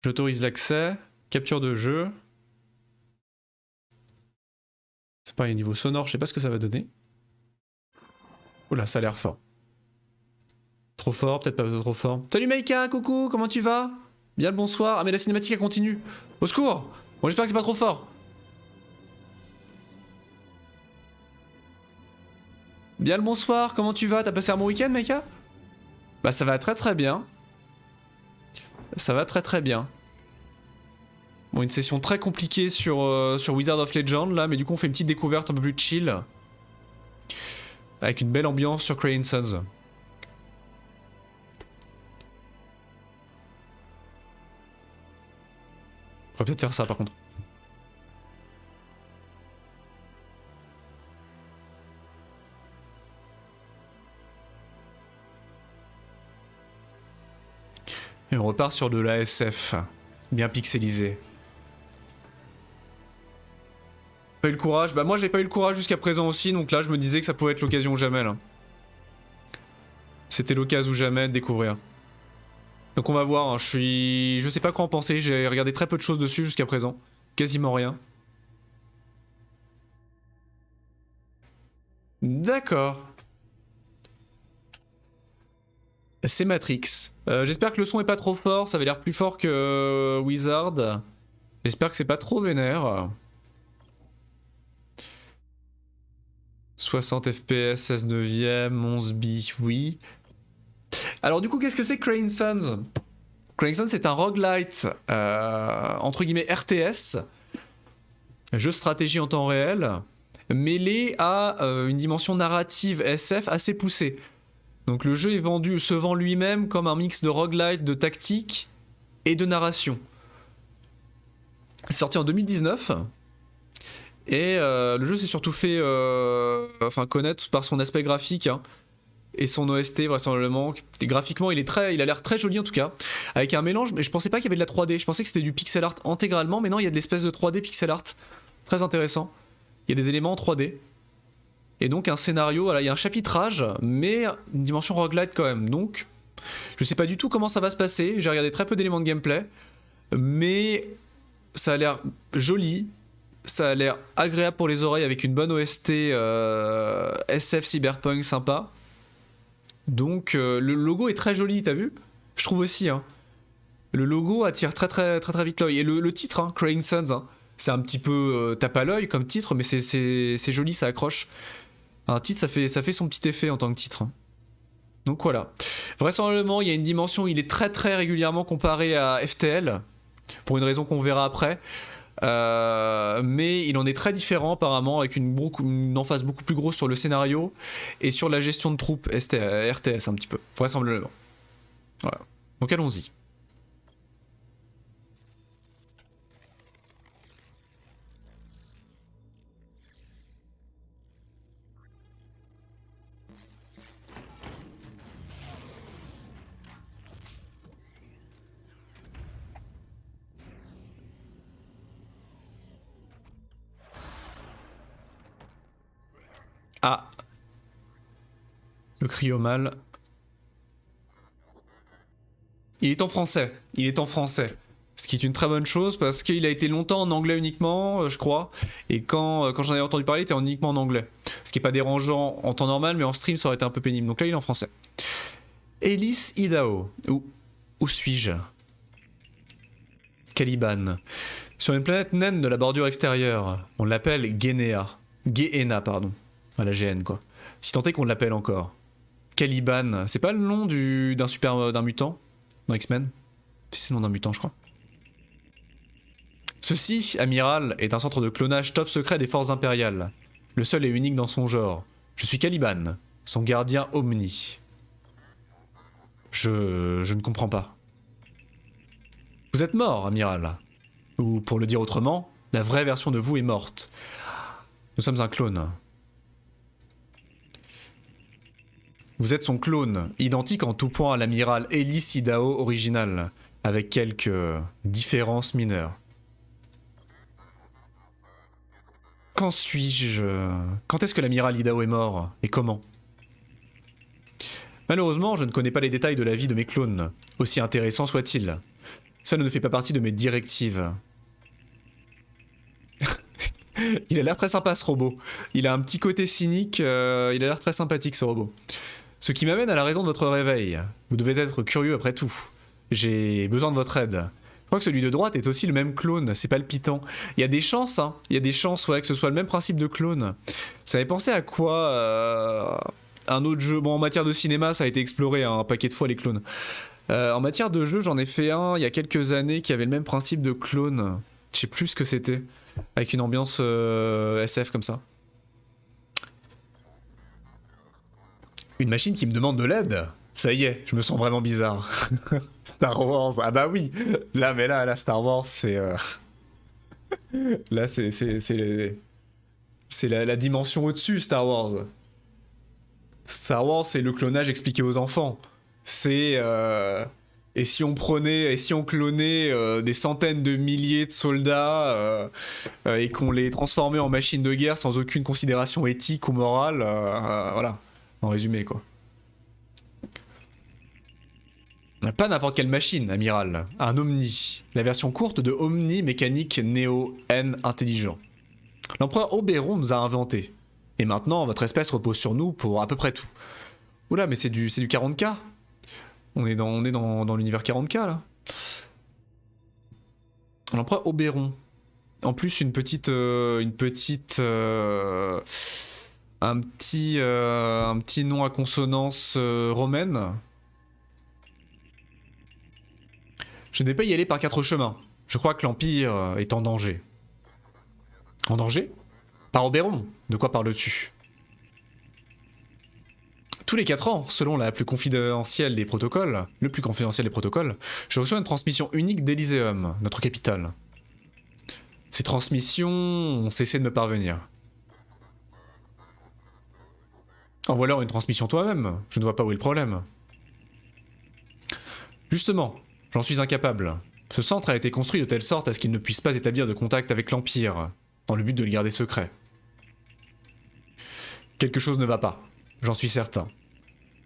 J'autorise l'accès. Capture de jeu. C'est pareil, niveau sonore, je sais pas ce que ça va donner. Oula, ça a l'air fort. Trop fort, peut-être pas trop fort. Salut Maïka, coucou, comment tu vas? Bien le bonsoir. Ah mais la cinématique elle continue. Au secours. Bon j'espère que c'est pas trop fort. Bien le bonsoir, comment tu vas? T'as passé un bon week-end Maïka? Bah ça va très très bien. Ça va très très bien. Bon une session très compliquée sur Wizard of Legend là, mais du coup on fait une petite découverte un peu plus chill. Avec une belle ambiance sur Cray Sons. On pourrait peut-être faire ça par contre. Et on repart sur de l'ASF, bien pixelisé. Pas eu le courage, bah moi j'ai pas eu le courage jusqu'à présent aussi, donc là je me disais que ça pouvait être l'occasion ou jamais là. C'était l'occasion ou jamais de découvrir. Donc on va voir, hein. Je sais pas quoi en penser, j'ai regardé très peu de choses dessus jusqu'à présent. Quasiment rien. D'accord. C'est Matrix. J'espère que le son est pas trop fort, ça avait l'air plus fort que Wizard. J'espère que c'est pas trop vénère. 60 FPS, 16 neuvième, 11 bi, oui. Alors du coup, qu'est-ce que c'est Cray Sons? Cray Sons c'est un roguelite, entre guillemets RTS, jeu de stratégie en temps réel, mêlé à une dimension narrative SF assez poussée. Donc le jeu est se vend lui-même comme un mix de roguelite, de tactique et de narration. C'est sorti en 2019. Et le jeu s'est surtout fait connaître par son aspect graphique hein, et son OST vraisemblablement. Et graphiquement il a l'air très joli en tout cas, avec un mélange, mais je pensais pas qu'il y avait de la 3D, je pensais que c'était du pixel art intégralement, mais non il y a de l'espèce de 3D pixel art, très intéressant. Il y a des éléments en 3D. Et donc un scénario, voilà, il y a un chapitrage, mais une dimension roguelite quand même. Donc je sais pas du tout comment ça va se passer, j'ai regardé très peu d'éléments de gameplay, mais ça a l'air joli. Ça a l'air agréable pour les oreilles avec une bonne OST SF cyberpunk sympa. Donc le logo est très joli, t'as vu? Je trouve aussi. Hein. Le logo attire très vite l'œil. Et le titre, hein, Cray Sons, hein, c'est un petit peu tape à l'œil comme titre, mais c'est joli, ça accroche. Un titre, ça fait son petit effet en tant que titre. Donc voilà. Vraisemblablement, il y a une dimension, il est très régulièrement comparé à FTL, pour une raison qu'on verra après. Mais il en est très différent apparemment, avec une emphase beaucoup plus grosse sur le scénario et sur la gestion de troupes RTS un petit peu, vraisemblablement. Voilà. Donc allons-y. Ah, le cri au mal. Il est en français. Il est en français. Ce qui est une très bonne chose parce qu'il a été longtemps en anglais uniquement, je crois. Et quand j'en avais entendu parler, il était uniquement en anglais. Ce qui est pas dérangeant en temps normal, mais en stream, ça aurait été un peu pénible. Donc là, il est en français. Ellis Idaho. Où suis-je? Caliban. Sur une planète naine de la bordure extérieure. On l'appelle Gehenna, pardon. À la GN, quoi. Si tant est qu'on l'appelle encore. Caliban. C'est pas le nom d'un mutant dans X-Men? C'est le nom d'un mutant, je crois. Ceci, amiral, est un centre de clonage top secret des forces impériales. Le seul et unique dans son genre. Je suis Caliban, son gardien Omni. Je ne comprends pas. Vous êtes mort, amiral. Ou, pour le dire autrement, la vraie version de vous est morte. Nous sommes un clone. Vous êtes son clone, identique en tout point à l'amiral Ellis Idaho original, avec quelques différences mineures. Quand suis-je? Quand est-ce que l'amiral Idaho est mort? Et comment? Malheureusement, je ne connais pas les détails de la vie de mes clones, aussi intéressants soient-ils. Ça ne fait pas partie de mes directives. Il a l'air très sympa ce robot. Il a un petit côté cynique, il a l'air très sympathique ce robot. Ce qui m'amène à la raison de votre réveil. Vous devez être curieux après tout. J'ai besoin de votre aide. Je crois que celui de droite est aussi le même clone, c'est palpitant. Il y a des chances, hein. Il y a des chances, ouais, que ce soit le même principe de clone. Ça m'avait pensé à quoi un autre jeu. Bon, en matière de cinéma, ça a été exploré un paquet de fois les clones. En matière de jeu, j'en ai fait un il y a quelques années qui avait le même principe de clone. Je sais plus ce que c'était. Avec une ambiance SF comme ça. Une machine qui me demande de l'aide. Ça y est, je me sens vraiment bizarre. Star Wars, ah bah oui. Là, Star Wars, c'est... Là, c'est la dimension au-dessus, Star Wars. Star Wars, c'est le clonage expliqué aux enfants. C'est... Et si on clonait des centaines de milliers de soldats et qu'on les transformait en machines de guerre sans aucune considération éthique ou morale, voilà, en résumé quoi. Pas n'importe quelle machine, amiral. Un Omni. La version courte de Omni mécanique Neo N intelligent. L'empereur Oberon nous a inventé. Et maintenant, votre espèce repose sur nous pour à peu près tout. Oula, mais c'est du 40K. On est dans l'univers 40K là. L'empereur Oberon. En plus, un petit nom à consonance romaine. Je n'ai pas y aller par 4 chemins. Je crois que l'Empire est en danger. En danger? Par Oberon. De quoi parles-tu? Tous les 4 ans, selon le plus confidentiel des protocoles, je reçois une transmission unique d'Elyséum, notre capitale. Ces transmissions ont cessé de me parvenir. Envoie alors une transmission toi-même, je ne vois pas où est le problème. Justement, j'en suis incapable. Ce centre a été construit de telle sorte à ce qu'il ne puisse pas établir de contact avec l'Empire, dans le but de le garder secret. Quelque chose ne va pas, j'en suis certain.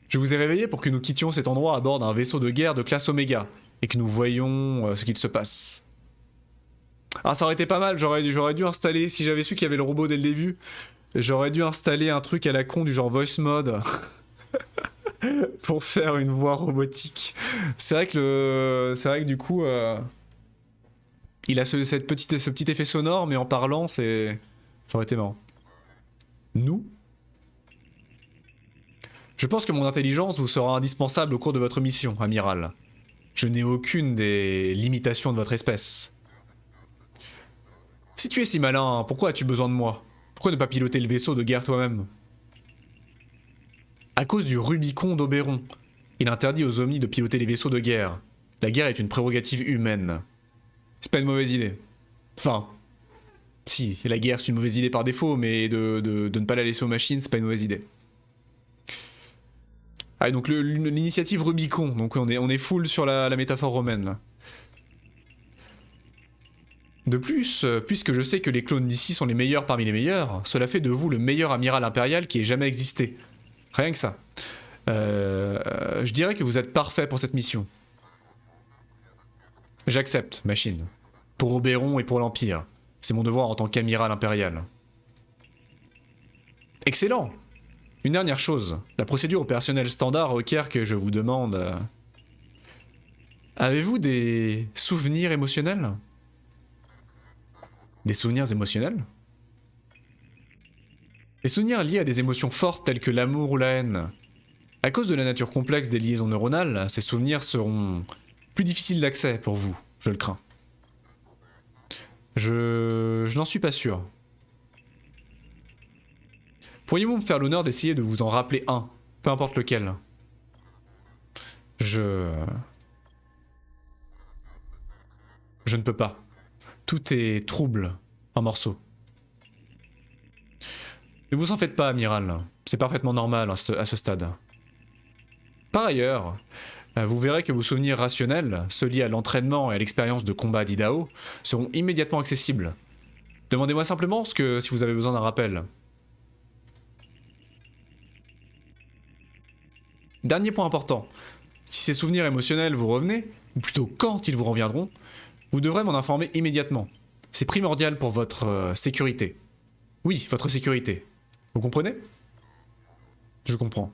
Je vous ai réveillé pour que nous quittions cet endroit à bord d'un vaisseau de guerre de classe Oméga, et que nous voyions ce qu'il se passe. Ah, ça aurait été pas mal, j'aurais dû installer, si j'avais su qu'il y avait le robot dès le début, j'aurais dû installer un truc à la con du genre voice mode pour faire une voix robotique. C'est vrai que du coup, il a ce petit effet sonore, mais en parlant, ça aurait été marrant. Nous ? Je pense que mon intelligence vous sera indispensable au cours de votre mission, amiral. Je n'ai aucune des limitations de votre espèce. Si tu es si malin, pourquoi as-tu besoin de moi? Pourquoi ne pas piloter le vaisseau de guerre toi-même? À cause du Rubicon d'Oberon. Il interdit aux Omnis de piloter les vaisseaux de guerre. La guerre est une prérogative humaine. C'est pas une mauvaise idée. Enfin, si, la guerre c'est une mauvaise idée par défaut, mais de ne pas la laisser aux machines, c'est pas une mauvaise idée. Ah, donc l'initiative Rubicon, donc on est full sur la métaphore romaine là. De plus, puisque je sais que les clones d'ici sont les meilleurs parmi les meilleurs, cela fait de vous le meilleur amiral impérial qui ait jamais existé. Rien que ça. Je dirais que vous êtes parfait pour cette mission. J'accepte, machine. Pour Oberon et pour l'Empire. C'est mon devoir en tant qu'amiral impérial. Excellent! Une dernière chose. La procédure opérationnelle standard requiert que je vous demande... Avez-vous des souvenirs émotionnels? Des souvenirs émotionnels? Les souvenirs liés à des émotions fortes telles que l'amour ou la haine. À cause de la nature complexe des liaisons neuronales, ces souvenirs seront plus difficiles d'accès pour vous, je le crains. Je n'en suis pas sûr. Pourriez-vous me faire l'honneur d'essayer de vous en rappeler un, peu importe lequel? Je ne peux pas. Tout est trouble, en morceaux. Ne vous en faites pas, amiral. C'est parfaitement normal à ce stade. Par ailleurs, vous verrez que vos souvenirs rationnels, ceux liés à l'entraînement et à l'expérience de combat d'Idaho, seront immédiatement accessibles. Demandez-moi simplement si vous avez besoin d'un rappel. Dernier point important. Si ces souvenirs émotionnels vous revenaient, ou plutôt quand ils vous reviendront, vous devrez m'en informer immédiatement. C'est primordial pour votre sécurité. Oui, votre sécurité. Vous comprenez? Je comprends.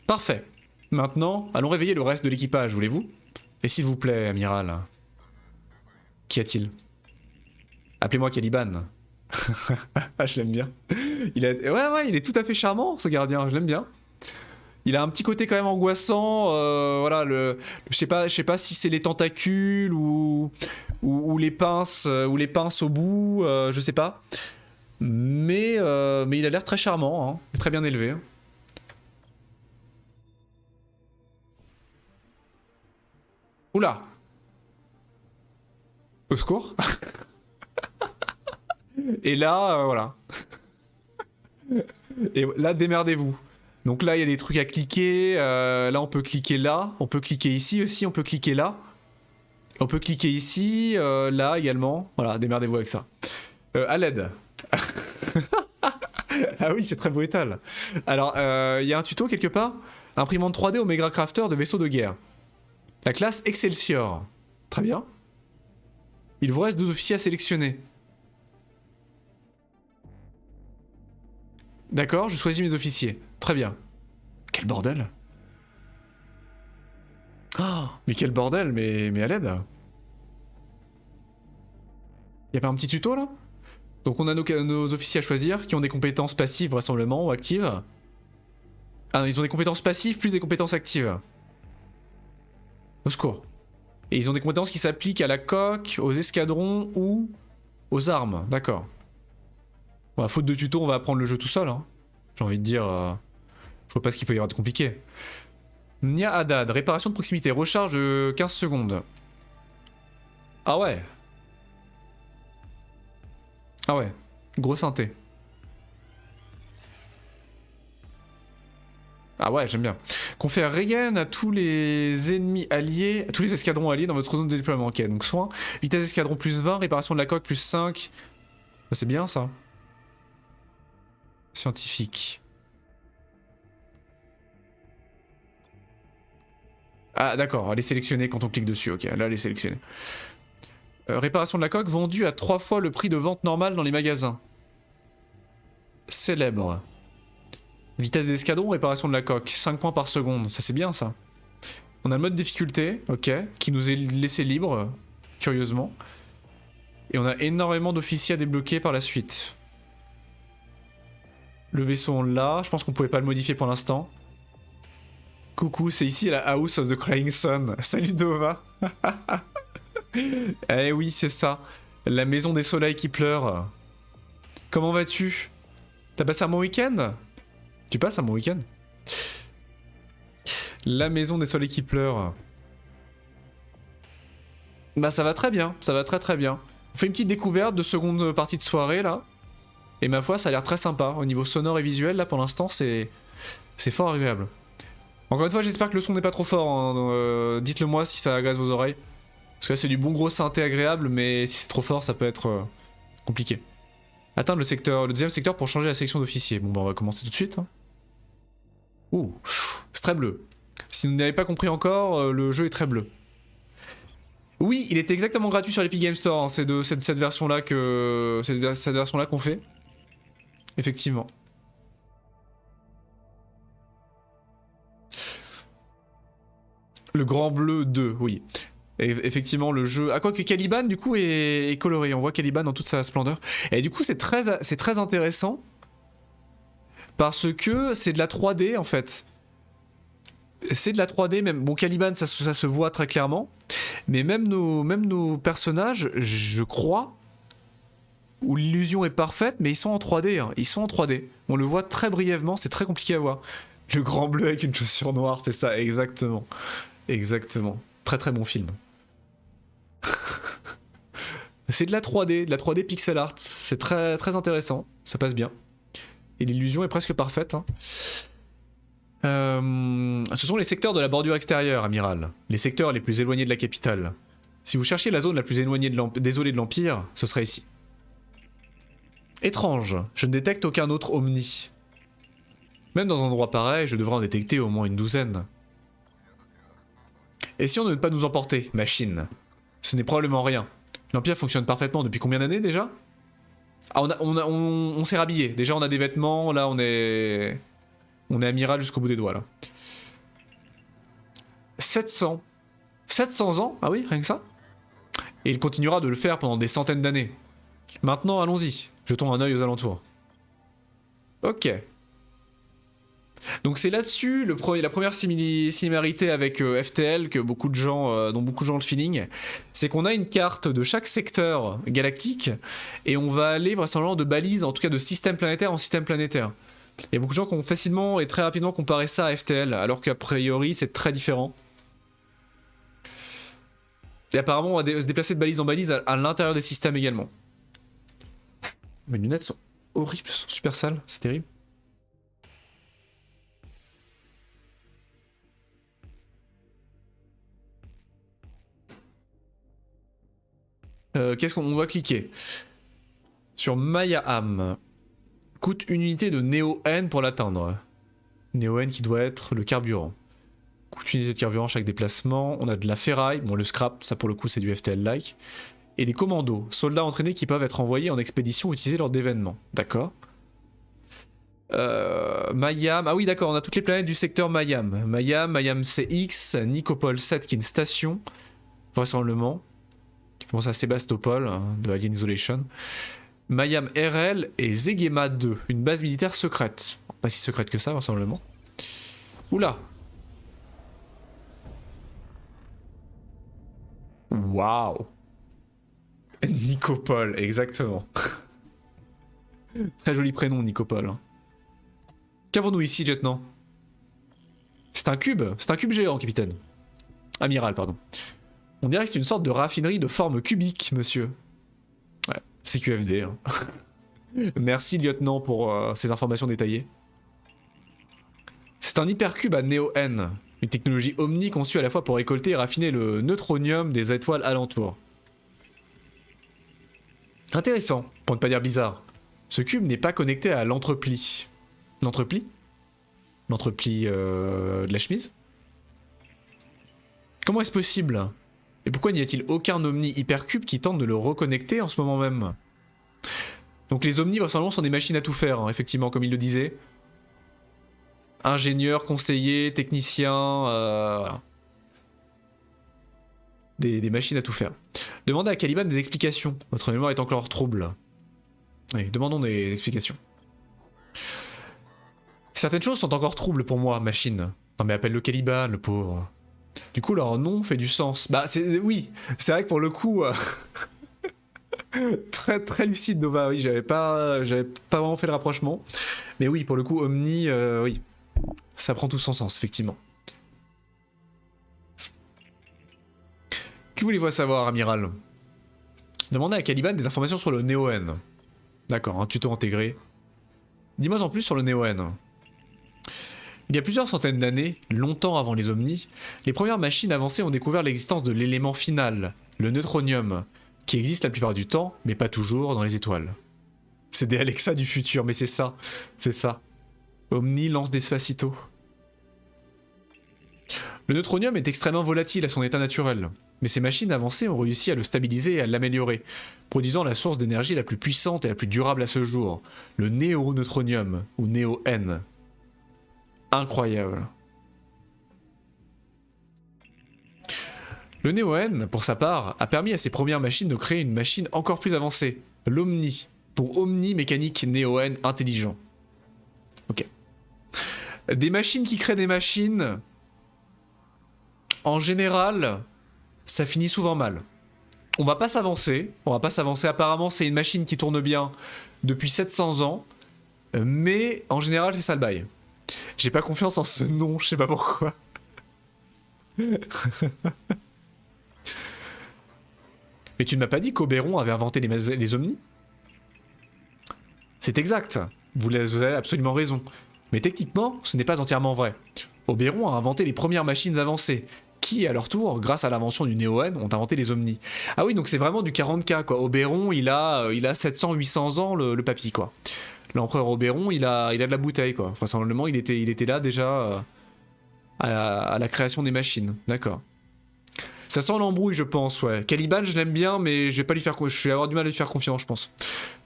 Parfait. Maintenant, allons réveiller le reste de l'équipage, voulez-vous? Et s'il vous plaît, amiral. Qu'y a-t-il? Appelez-moi Caliban. Ah, je l'aime bien. Ouais, il est tout à fait charmant, ce gardien, je l'aime bien. Il a un petit côté quand même angoissant, voilà, je sais pas si c'est les tentacules ou les pinces au bout, je sais pas. Mais il a l'air très charmant, hein, et très bien élevé. Oula! Au secours. Et là, voilà. Et là, démerdez-vous. Donc là, il y a des trucs à cliquer. Là, on peut cliquer là. On peut cliquer ici aussi. On peut cliquer là. On peut cliquer ici. Là également. Voilà, démerdez-vous avec ça. À l'aide. Ah oui, c'est très brutal. Alors, il y a un tuto quelque part. Imprimante 3D Omega Crafter de vaisseau de guerre. La classe Excelsior. Très bien. Il vous reste 2 officiers à sélectionner. D'accord, je choisis mes officiers. Très bien. Quel bordel. Oh, mais quel bordel, mais à l'aide. Y'a pas un petit tuto là? Donc on a nos officiers à choisir qui ont des compétences passives vraisemblablement ou actives. Ah non, ils ont des compétences passives plus des compétences actives. Au secours. Et ils ont des compétences qui s'appliquent à la coque, aux escadrons ou aux armes. D'accord. Bon, à faute de tuto, on va apprendre le jeu tout seul. Hein. J'ai envie de dire... je vois pas ce qu'il peut y avoir de compliqué. Nia Haddad, réparation de proximité, recharge de 15 secondes. Ah ouais. Ah ouais, gros synthé. Ah ouais, j'aime bien. Confère Reagan à tous les ennemis alliés, à tous les escadrons alliés dans votre zone de déploiement. Ok, donc soin, vitesse escadron plus 20, réparation de la coque plus 5. Bah, c'est bien ça. Scientifique. Ah d'accord, elle est sélectionnée quand on clique dessus. Ok, là elle est sélectionnée. Réparation de la coque vendue à 3 fois le prix de vente normal dans les magasins. Célèbre. Vitesse d'escadron, réparation de la coque, 5 points par seconde, ça c'est bien ça. On a le mode difficulté, ok, qui nous est laissé libre, curieusement. Et on a énormément d'officiers à débloquer par la suite. Le vaisseau on l'a, je pense qu'on pouvait pas le modifier pour l'instant. Coucou, c'est ici la House of the Crying Sun. Salut Dova. Eh oui, c'est ça. La maison des soleils qui pleurent. Comment vas-tu? T'as passé un bon week-end? Tu passes un bon week-end? La maison des soleils qui pleurent. Bah ça va très bien, ça va très très bien. On fait une petite découverte de seconde partie de soirée là. Et ma foi, ça a l'air très sympa. Au niveau sonore et visuel, là pour l'instant, c'est fort agréable. Encore une fois, j'espère que le son n'est pas trop fort. Hein. Dites-le moi si ça agace vos oreilles. Parce que là, c'est du bon gros synthé agréable, mais si c'est trop fort, ça peut être compliqué. Atteindre le deuxième secteur pour changer la sélection d'officiers. Bon, bah, on va commencer tout de suite. Hein. Ouh, c'est très bleu. Si vous n'avez pas compris encore, le jeu est très bleu. Oui, il est exactement gratuit sur l'Epic Game Store. Hein. C'est de cette version-là que c'est cette version-là qu'on fait. Effectivement. Le Grand Bleu 2, oui. Et effectivement, le jeu... Ah, quoi que Caliban, du coup, est coloré. On voit Caliban dans toute sa splendeur. Et du coup, c'est très intéressant. Parce que c'est de la 3D, en fait. C'est de la 3D, même... Bon, Caliban, ça se voit très clairement. Mais même nos personnages, je crois... Où l'illusion est parfaite, mais ils sont en 3D. Hein. Ils sont en 3D. On le voit très brièvement, c'est très compliqué à voir. Le grand bleu avec une chaussure noire, c'est ça, exactement. Exactement. Très très bon film. C'est de la 3D pixel art. C'est très très intéressant. Ça passe bien. Et l'illusion est presque parfaite. Hein. Ce sont les secteurs de la bordure extérieure, amiral. Les secteurs les plus éloignés de la capitale. Si vous cherchiez la zone la plus éloignée désolée de l'Empire, ce serait ici. Étrange, je ne détecte aucun autre Omni. Même dans un endroit pareil, je devrais en détecter au moins une douzaine. Et si on ne veut pas nous emporter, machine? Ce n'est probablement rien. L'Empire fonctionne parfaitement depuis combien d'années déjà? Ah, on s'est rhabillé. Déjà, on a des vêtements. Là, on est amiral jusqu'au bout des doigts, là. 700. 700 ans? Ah oui, rien que ça? Et il continuera de le faire pendant des centaines d'années. Maintenant, allons-y. Jetons un œil aux alentours. Ok. Donc c'est là-dessus la première similarité avec FTL que dont beaucoup de gens ont le feeling, c'est qu'on a une carte de chaque secteur galactique et on va aller vraisemblablement de balises, en tout cas de système planétaire en système planétaire. Il y a beaucoup de gens qui ont facilement et très rapidement comparé ça à FTL, alors qu'a priori c'est très différent. Et apparemment on va se déplacer de balise en balise à l'intérieur des systèmes également. Mes lunettes sont horribles, sont super sales, c'est terrible. Qu'est-ce qu'on va cliquer? Sur Maya-Ham. Coûte une unité de Néo-N pour l'atteindre. Néo-N qui doit être le carburant. Coûte une unité de carburant chaque déplacement. On a de la ferraille, bon le scrap, ça pour le coup c'est du FTL-like. Et des commandos, soldats entraînés qui peuvent être envoyés en expédition ou utilisés lors d'événements. D'accord. Mayam, ah oui d'accord, on a toutes les planètes du secteur Mayam. Mayam CX, Nicopole 7 qui est une station, vraisemblablement. Qui pense à Sébastopol, hein, de Alien Isolation. Mayam RL et Zegema 2, une base militaire secrète. Pas si secrète que ça, vraisemblablement. Oula. Waouh. Nicopole, exactement. Très joli prénom, Nicopole. Qu'avons-nous ici, lieutenant? C'est un cube géant, capitaine. Amiral, pardon. On dirait que c'est une sorte de raffinerie de forme cubique, monsieur. Ouais, c'est QFD. Hein. Merci, lieutenant, pour ces informations détaillées. C'est un hypercube à Néo-N, une technologie omni conçue à la fois pour récolter et raffiner le neutronium des étoiles alentours. Intéressant, pour ne pas dire bizarre. Ce cube n'est pas connecté à l'entrepli. L'entrepli? L'entrepli de la chemise? Comment est-ce possible? Et pourquoi n'y a-t-il aucun Omni Hypercube qui tente de le reconnecter en ce moment même? Donc les Omnis, vraisemblablement, sont des machines à tout faire, hein, effectivement, comme il le disait. Ingénieurs, conseillers, techniciens... Voilà. Des machines à tout faire. Demandez à Caliban des explications. Votre mémoire est encore trouble. Oui, demandons des explications. Certaines choses sont encore troubles pour moi, machine. Non mais appelle-le Caliban, le pauvre. Du coup, leur nom fait du sens. Bah, oui, c'est vrai que pour le coup... très très lucide, Nova. Oui, j'avais pas vraiment fait le rapprochement. Mais oui, pour le coup, Omni, oui. Ça prend tout son sens, effectivement. Que voulez-vous savoir, amiral? Demandez à Caliban des informations sur le Néo-N. D'accord, un tuto intégré. Dis-moi en plus sur le Néo-N. Il y a plusieurs centaines d'années, longtemps avant les Omnis, les premières machines avancées ont découvert l'existence de l'élément final, le neutronium, qui existe la plupart du temps, mais pas toujours, dans les étoiles. C'est des Alexa du futur, mais c'est ça. C'est ça. Omni lance Despacito. Le neutronium est extrêmement volatile à son état naturel, mais ces machines avancées ont réussi à le stabiliser et à l'améliorer, produisant la source d'énergie la plus puissante et la plus durable à ce jour, le néo-neutronium, ou Néo-N. Incroyable. Le Néo-N, pour sa part, a permis à ses premières machines de créer une machine encore plus avancée, l'Omni, pour Omni Mécanique Néo-N Intelligent. Ok. Des machines qui créent des machines, en général, ça finit souvent mal. On va pas s'avancer, apparemment c'est une machine qui tourne bien depuis 700 ans, mais en général c'est ça le bail. J'ai pas confiance en ce nom, je sais pas pourquoi. Mais tu ne m'as pas dit qu'Oberon avait inventé les Omnis? C'est exact, vous avez absolument raison. Mais techniquement, ce n'est pas entièrement vrai. Oberon a inventé les premières machines avancées, qui, à leur tour, grâce à l'invention du Néo-N, ont inventé les Omnis. Ah oui, donc c'est vraiment du 40K, quoi. Oberon, il a 700-800 ans, le papy, quoi. L'empereur Oberon, il a de la bouteille, quoi. Vraisemblablement, il était là déjà à la création des machines. D'accord. Ça sent l'embrouille, je pense, ouais. Caliban, je l'aime bien, mais je vais pas lui faire, je vais avoir du mal à lui faire confiance, je pense.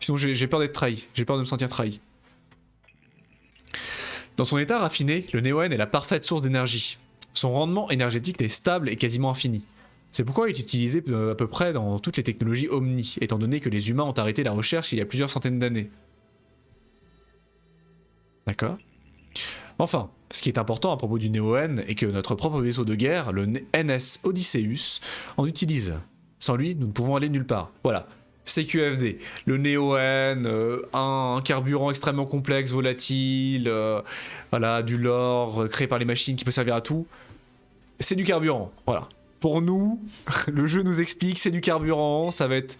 Sinon, j'ai peur d'être trahi. J'ai peur de me sentir trahi. Dans son état raffiné, le néo-N est la parfaite source d'énergie. Son rendement énergétique est stable et quasiment infini. C'est pourquoi il est utilisé à peu près dans toutes les technologies Omni, étant donné que les humains ont arrêté la recherche il y a plusieurs centaines d'années. D'accord. Enfin, ce qui est important à propos du Néo-N est que notre propre vaisseau de guerre, le NS Odysseus, en utilise. Sans lui, nous ne pouvons aller nulle part. Voilà. CQFD, le Néo-N, un carburant extrêmement complexe, volatile, voilà, du lore créé par les machines qui peut servir à tout. C'est du carburant, voilà. Pour nous, le jeu nous explique, c'est du carburant, ça va être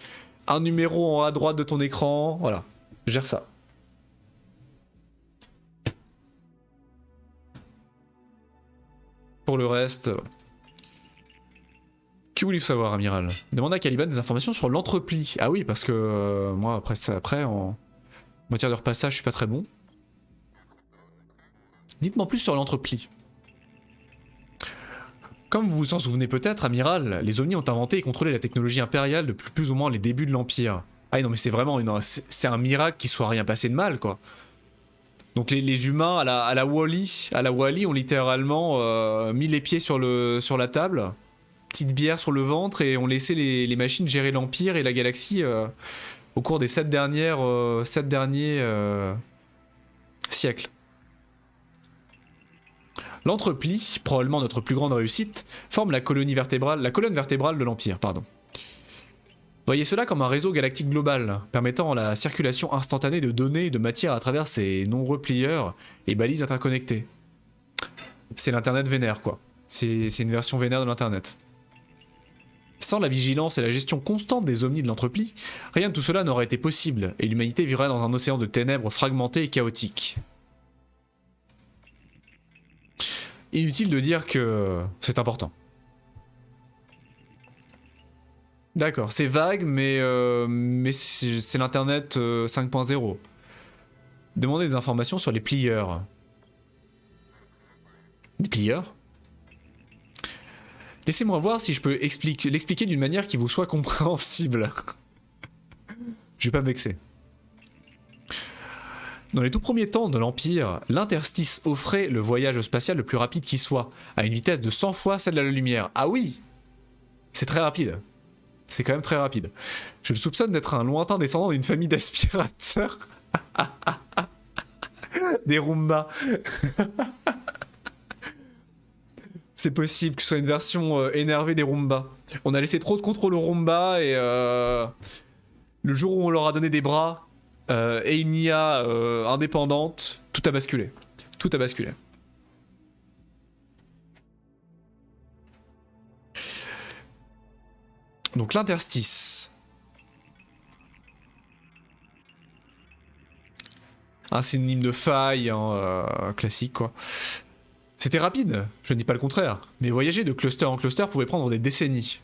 un numéro en haut à droite de ton écran, voilà. Gère ça. Pour le reste... Que voulez-vous savoir, amiral? Demandez à Caliban des informations sur l'entrepli. Ah oui, parce que moi, après, en matière de repassage, je suis pas très bon. Dites-moi plus sur l'entrepli. Comme vous vous en souvenez peut-être, amiral, les Omnis ont inventé et contrôlé la technologie impériale depuis plus ou moins les débuts de l'Empire. Ah non, mais c'est vraiment c'est un miracle qu'il soit rien passé de mal, quoi. Donc les humains à la Wall-E ont littéralement mis les pieds sur la table, petite bière sur le ventre, et ont laissé les machines gérer l'Empire et la galaxie au cours des 7 derniers siècles. L'entrepli, probablement notre plus grande réussite, forme la colonne vertébrale de l'Empire, pardon. Voyez cela comme un réseau galactique global, permettant la circulation instantanée de données et de matière à travers ces nombreux plieurs et balises interconnectées. C'est l'internet vénère, quoi. C'est une version vénère de l'internet. Sans la vigilance et la gestion constante des omnis de l'entrepli, rien de tout cela n'aurait été possible, et l'humanité vivrait dans un océan de ténèbres fragmenté et chaotique. Inutile de dire que c'est important. D'accord, c'est vague, mais c'est l'internet 5.0. Demandez des informations sur les plieurs. Les plieurs? Laissez-moi voir si je peux l'expliquer d'une manière qui vous soit compréhensible. Je vais pas me vexer. Dans les tout premiers temps de l'Empire, l'interstice offrait le voyage spatial le plus rapide qui soit, à une vitesse de 100 fois celle de la lumière. Ah oui! C'est très rapide. C'est quand même très rapide. Je le soupçonne d'être un lointain descendant d'une famille d'aspirateurs. Des Roomba. C'est possible que ce soit une version énervée des Roomba. On a laissé trop de contrôle aux Roomba et le jour où on leur a donné des bras et une IA indépendante, tout a basculé. Tout a basculé. Donc l'interstice. Un synonyme de faille, hein, classique quoi. C'était rapide, je ne dis pas le contraire, mais voyager de cluster en cluster pouvait prendre des décennies.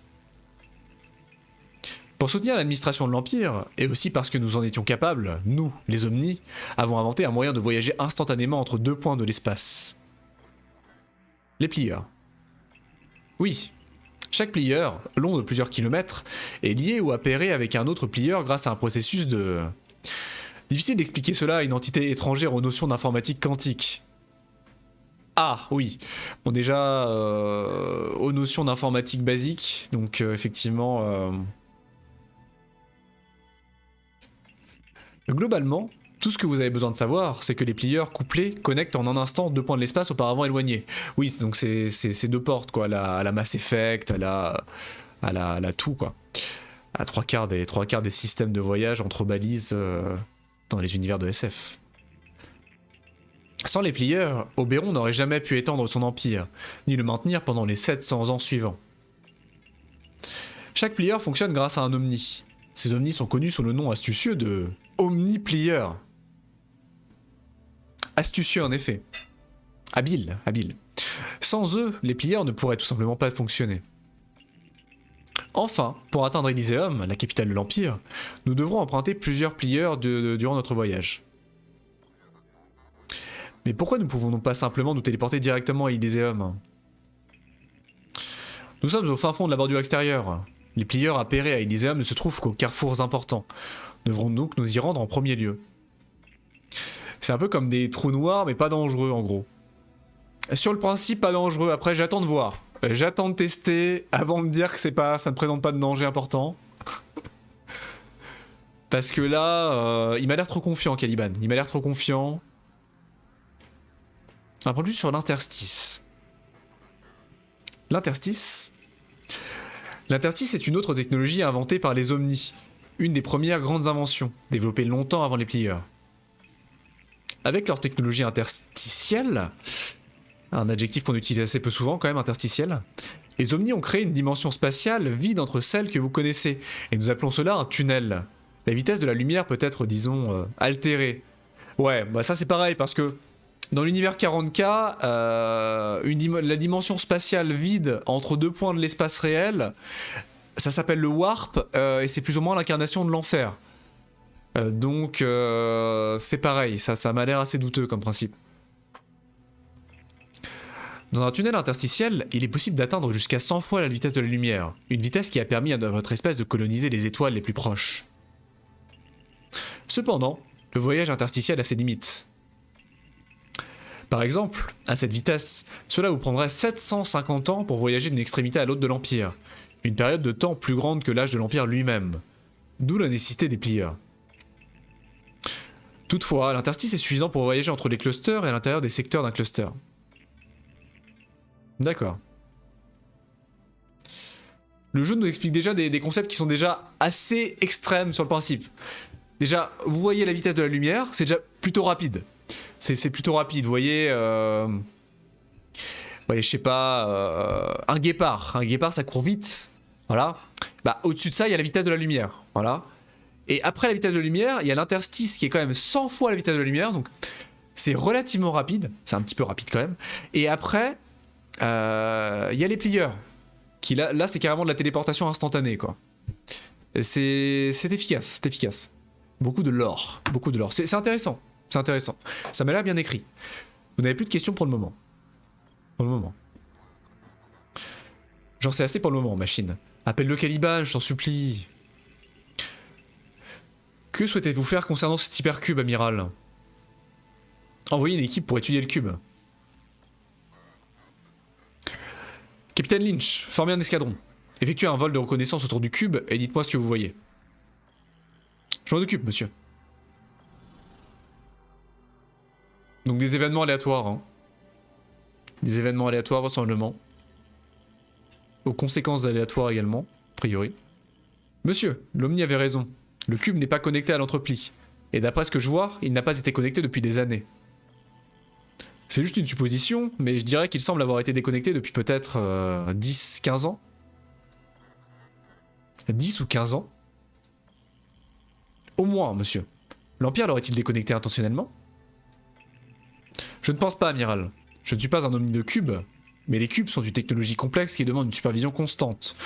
Pour soutenir l'administration de l'Empire, et aussi parce que nous en étions capables, nous, les Omnis, avons inventé un moyen de voyager instantanément entre deux points de l'espace. Les plieurs. Oui, chaque plieur, long de plusieurs kilomètres, est lié ou appairé avec un autre plieur grâce à un processus de... Difficile d'expliquer cela à une entité étrangère aux notions d'informatique quantique. Ah oui, bon déjà aux notions d'informatique basique, donc effectivement... Globalement, tout ce que vous avez besoin de savoir, c'est que les plieurs couplés connectent en un instant deux points de l'espace auparavant éloignés. Oui, donc c'est deux portes, quoi, à la Mass Effect, à la tout, quoi. À trois quarts des systèmes de voyage entre balises dans les univers de SF. Sans les plieurs, Oberon n'aurait jamais pu étendre son empire, ni le maintenir pendant les 700 ans suivants. Chaque plieur fonctionne grâce à un omni. Ces omnis sont connus sous le nom astucieux de omniplieurs. Astucieux en effet. Habile. Sans eux, les plieurs ne pourraient tout simplement pas fonctionner. Enfin, pour atteindre Elysium, la capitale de l'Empire, nous devrons emprunter plusieurs plieurs durant notre voyage. Mais pourquoi ne pouvons-nous pas simplement nous téléporter directement à Elysium? Nous sommes au fin fond de la bordure extérieure. Les plieurs appairés à Elysium ne se trouvent qu'aux carrefours importants. Nous devrons donc nous y rendre en premier lieu. C'est un peu comme des trous noirs, mais pas dangereux en gros. Sur le principe, pas dangereux. Après, j'attends de voir. J'attends de tester avant de dire que c'est pas, ça ne présente pas de danger important. Parce que là, il m'a l'air trop confiant, Caliban. Il m'a l'air trop confiant. Un peu plus sur l'interstice. L'interstice. L'interstice est une autre technologie inventée par les Omnis. Une des premières grandes inventions, développée longtemps avant les plieurs. Avec leur technologie interstitielle, un adjectif qu'on utilise assez peu souvent quand même, interstitiel, les Omnis ont créé une dimension spatiale vide entre celles que vous connaissez, et nous appelons cela un tunnel. La vitesse de la lumière peut être, disons, altérée. Ouais, bah ça c'est pareil, parce que dans l'univers 40K, la dimension spatiale vide entre deux points de l'espace réel, ça s'appelle le warp, et c'est plus ou moins l'incarnation de l'enfer. Donc c'est pareil, ça m'a l'air assez douteux comme principe. Dans un tunnel interstitiel, il est possible d'atteindre jusqu'à 100 fois la vitesse de la lumière, une vitesse qui a permis à votre espèce de coloniser les étoiles les plus proches. Cependant, le voyage interstitiel a ses limites. Par exemple, à cette vitesse, cela vous prendrait 750 ans pour voyager d'une extrémité à l'autre de l'Empire, une période de temps plus grande que l'âge de l'Empire lui-même, d'où la nécessité des plieurs. Toutefois, l'interstice est suffisant pour voyager entre les clusters et à l'intérieur des secteurs d'un cluster. D'accord. Le jeu nous explique déjà des concepts qui sont déjà assez extrêmes sur le principe. Déjà, vous voyez la vitesse de la lumière, c'est déjà plutôt rapide. C'est plutôt rapide, vous voyez... Vous voyez, je sais pas... un guépard. Un guépard, ça court vite. Voilà. Bah, au-dessus de ça, il y a la vitesse de la lumière. Voilà. Et après la vitesse de la lumière, il y a l'interstice qui est quand même 100 fois la vitesse de la lumière. Donc, c'est relativement rapide. C'est un petit peu rapide quand même. Et après... il y a les plieurs qui là c'est carrément de la téléportation instantanée quoi. C'est efficace, c'est efficace. Beaucoup de lore, c'est intéressant, c'est intéressant. Ça m'a l'air bien écrit. Vous n'avez plus de questions pour le moment. Pour le moment. J'en sais assez pour le moment, machine. Appelle le Caliban, je t'en supplie. Que souhaitez-vous faire concernant cet hypercube, amiral? Envoyez une équipe pour étudier le cube. Capitaine Lynch, formez un escadron. Effectuez un vol de reconnaissance autour du cube et dites-moi ce que vous voyez. Je m'en occupe, monsieur. Donc des événements aléatoires, hein. Des événements aléatoires, vraisemblablement. Aux conséquences aléatoires également, a priori. Monsieur, l'Omni avait raison. Le cube n'est pas connecté à l'entreplie. Et d'après ce que je vois, il n'a pas été connecté depuis des années. C'est juste une supposition, mais je dirais qu'il semble avoir été déconnecté depuis peut-être 10-15 ans. 10 ou 15 ans. Au moins, monsieur. L'Empire l'aurait-il déconnecté intentionnellement? Je ne pense pas, amiral. Je ne suis pas un omni de cube, mais les cubes sont une technologie complexe qui demande une supervision constante.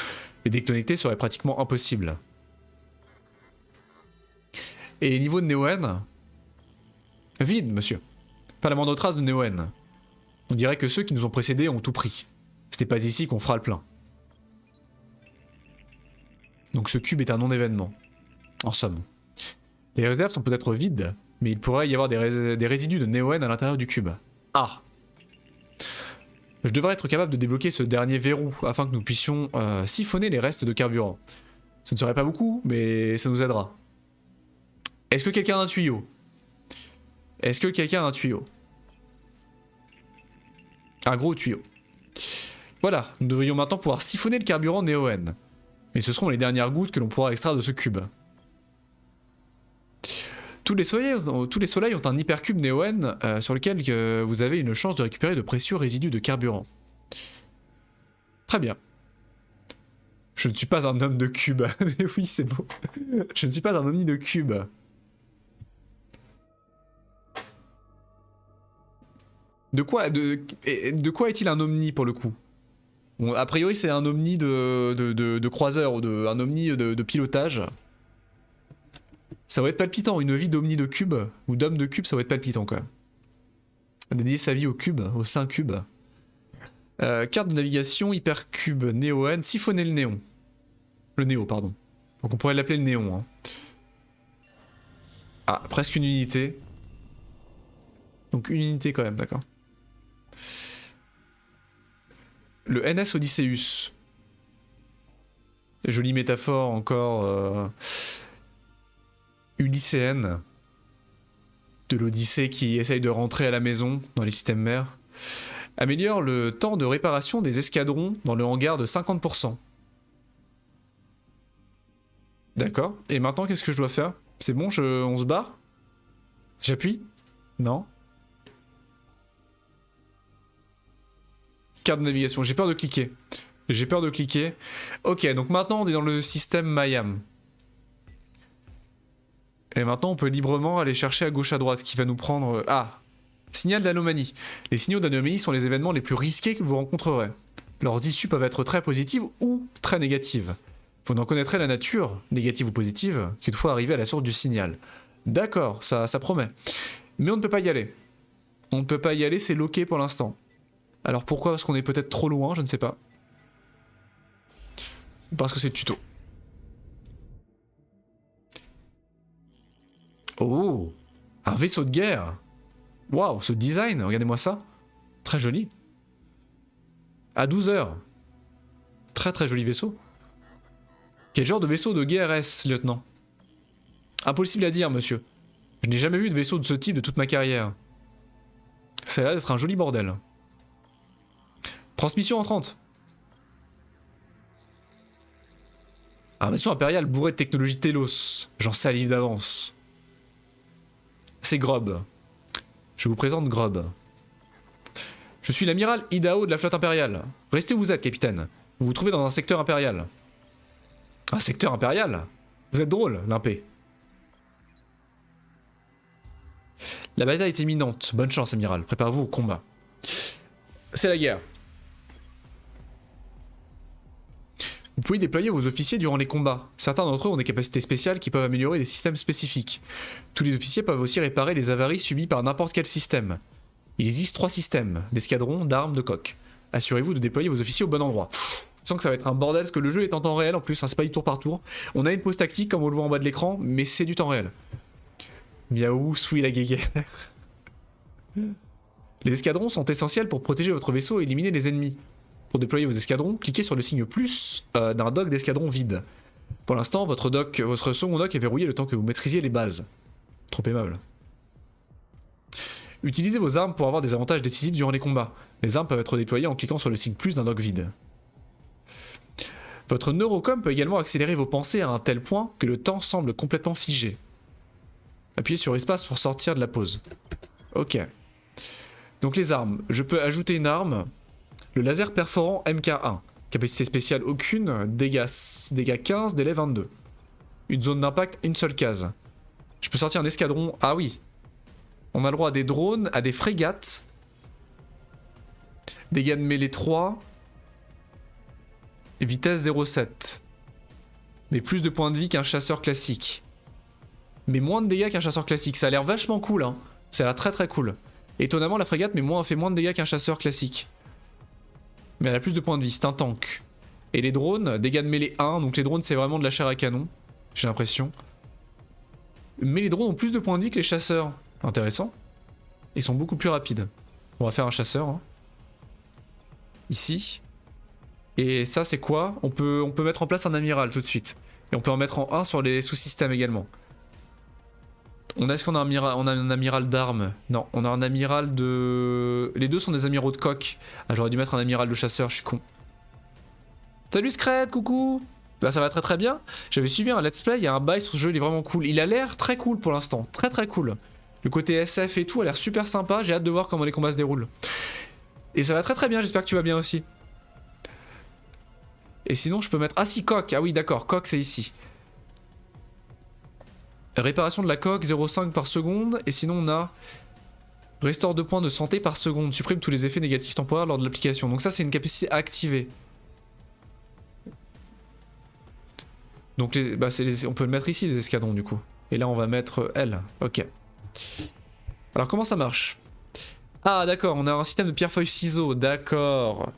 Les déconnecter serait pratiquement impossible. Et niveau de Néo-N? Vide, monsieur. Pas la moindre trace de Néo-N. On dirait que ceux qui nous ont précédés ont tout pris. Ce n'est pas ici qu'on fera le plein. Donc ce cube est un non-événement. En somme. Les réserves sont peut-être vides, mais il pourrait y avoir des résidus de Néo-N à l'intérieur du cube. Ah! Je devrais être capable de débloquer ce dernier verrou afin que nous puissions siphonner les restes de carburant. Ce ne serait pas beaucoup, mais ça nous aidera. Est-ce que quelqu'un a un tuyau? Est-ce que quelqu'un a un tuyau? Un gros tuyau. Voilà, nous devrions maintenant pouvoir siphonner le carburant Néo-N. Mais ce seront les dernières gouttes que l'on pourra extraire de ce cube. Tous les soleils ont un hypercube Néo-N sur lequel vous avez une chance de récupérer de précieux résidus de carburant. Très bien. Je ne suis pas un homme de cube. Mais oui, c'est beau. Je ne suis pas un omni de cube. De quoi est-il un omni pour le coup? Bon, a priori c'est un omni de croiseur ou un omni de pilotage. Ça va être palpitant, une vie d'omni de cube ou d'homme de cube, ça va être palpitant quand même. Dédier sa vie au cube, au saint cube. Carte de navigation, hypercube, néo-N, siphonner le néon. Le néo, pardon. Donc on pourrait l'appeler le néon. Hein. Ah, presque une unité. Donc une unité quand même, d'accord. Le NS Odysseus. Jolie métaphore encore ulycéenne. De l'Odyssée qui essaye de rentrer à la maison dans les systèmes mers. Améliore le temps de réparation des escadrons dans le hangar de 50%. D'accord. Et maintenant, qu'est-ce que je dois faire? C'est bon, on se barre? J'appuie? Non. Carte de navigation. J'ai peur de cliquer. J'ai peur de cliquer. Ok, donc maintenant, on est dans le système Mayam. Et maintenant, on peut librement aller chercher à gauche à droite, ce qui va nous prendre... Ah! Signal d'anomalie. Les signaux d'anomalie sont les événements les plus risqués que vous rencontrerez. Leurs issues peuvent être très positives ou très négatives. Vous n'en connaîtrez la nature, négative ou positive, qu'une fois arrivé à la source du signal. D'accord, ça promet. Mais on ne peut pas y aller. On ne peut pas y aller, c'est loqué pour l'instant. Alors pourquoi? Parce qu'on est peut-être trop loin, je ne sais pas. Parce que c'est le tuto. Oh! Un vaisseau de guerre! Waouh, ce design, regardez-moi ça. Très joli. À 12 heures. Très très joli vaisseau. Quel genre de vaisseau de guerre est-ce, lieutenant? Impossible à dire, monsieur. Je n'ai jamais vu de vaisseau de ce type de toute ma carrière. Ça a l'air d'être un joli bordel. Transmission entrante. Un vaisseau impérial bourré de technologie Telos. J'en salive d'avance. C'est Grob. Je vous présente Grob. Je suis l'amiral Idaho de la flotte impériale. Restez où vous êtes, capitaine. Vous vous trouvez dans un secteur impérial. Un secteur impérial? Vous êtes drôle, limpé. La bataille est imminente. Bonne chance, amiral. Préparez-vous au combat. C'est la guerre. Vous pouvez déployer vos officiers durant les combats. Certains d'entre eux ont des capacités spéciales qui peuvent améliorer des systèmes spécifiques. Tous les officiers peuvent aussi réparer les avaries subies par n'importe quel système. Il existe 3 systèmes, d'escadrons, d'armes, de coques. Assurez-vous de déployer vos officiers au bon endroit. Je sens que ça va être un bordel parce que le jeu est en temps réel en plus, hein, c'est pas du tour par tour. On a une pause tactique comme on le voit en bas de l'écran, mais c'est du temps réel. Miaou, soui la guéguerre. Les escadrons sont essentiels pour protéger votre vaisseau et éliminer les ennemis. Pour déployer vos escadrons, cliquez sur le signe plus d'un dock d'escadron vide. Pour l'instant, votre second dock est verrouillé le temps que vous maîtrisiez les bases. Trop aimable. Utilisez vos armes pour avoir des avantages décisifs durant les combats. Les armes peuvent être déployées en cliquant sur le signe plus d'un dock vide. Votre neurocom peut également accélérer vos pensées à un tel point que le temps semble complètement figé. Appuyez sur espace pour sortir de la pause. Ok. Donc les armes. Je peux ajouter une arme. Le laser perforant MK1. Capacité spéciale aucune. Dégâts 15, délai 22. Une zone d'impact, une seule case. Je peux sortir un escadron. Ah oui. On a le droit à des drones, à des frégates. Dégâts de mêlée 3. Et vitesse 0,7. Mais plus de points de vie qu'un chasseur classique. Mais moins de dégâts qu'un chasseur classique. Ça a l'air vachement cool, hein. Ça a l'air très très cool. Étonnamment, la frégate fait moins de dégâts qu'un chasseur classique. Mais elle a plus de points de vie, c'est un tank. Et les drones, dégâts de mêlée 1, donc les drones c'est vraiment de la chair à canon, j'ai l'impression. Mais les drones ont plus de points de vie que les chasseurs. Intéressant. Ils sont beaucoup plus rapides. On va faire un chasseur. Hein. Ici. Et ça c'est quoi? on peut mettre en place un amiral tout de suite. Et on peut en mettre en 1 sur les sous-systèmes également. Est-ce qu'on a un amiral d'armes? Non, on a un amiral de... Les deux sont des amiraux de coque. Ah, j'aurais dû mettre un amiral de chasseur, je suis con. Salut Scred, coucou. Bah ça va très très bien. J'avais suivi un let's play, il y a un bail sur ce jeu, il est vraiment cool. Il a l'air très cool pour l'instant, très très cool. Le côté SF et tout a l'air super sympa, j'ai hâte de voir comment les combats se déroulent. Et ça va très très bien, j'espère que tu vas bien aussi. Et sinon je peux mettre... Ah si, coque, ah oui d'accord, coque c'est ici. Réparation de la coque, 0,5 par seconde. Et sinon on a... Restaure 2 points de santé par seconde. Supprime tous les effets négatifs temporaires lors de l'application. Donc ça c'est une capacité à activer. Donc on peut le mettre ici les escadrons du coup. Et là on va mettre L. Ok. Alors comment ça marche? Ah d'accord, on a un système de pierre-feuille-ciseaux. D'accord.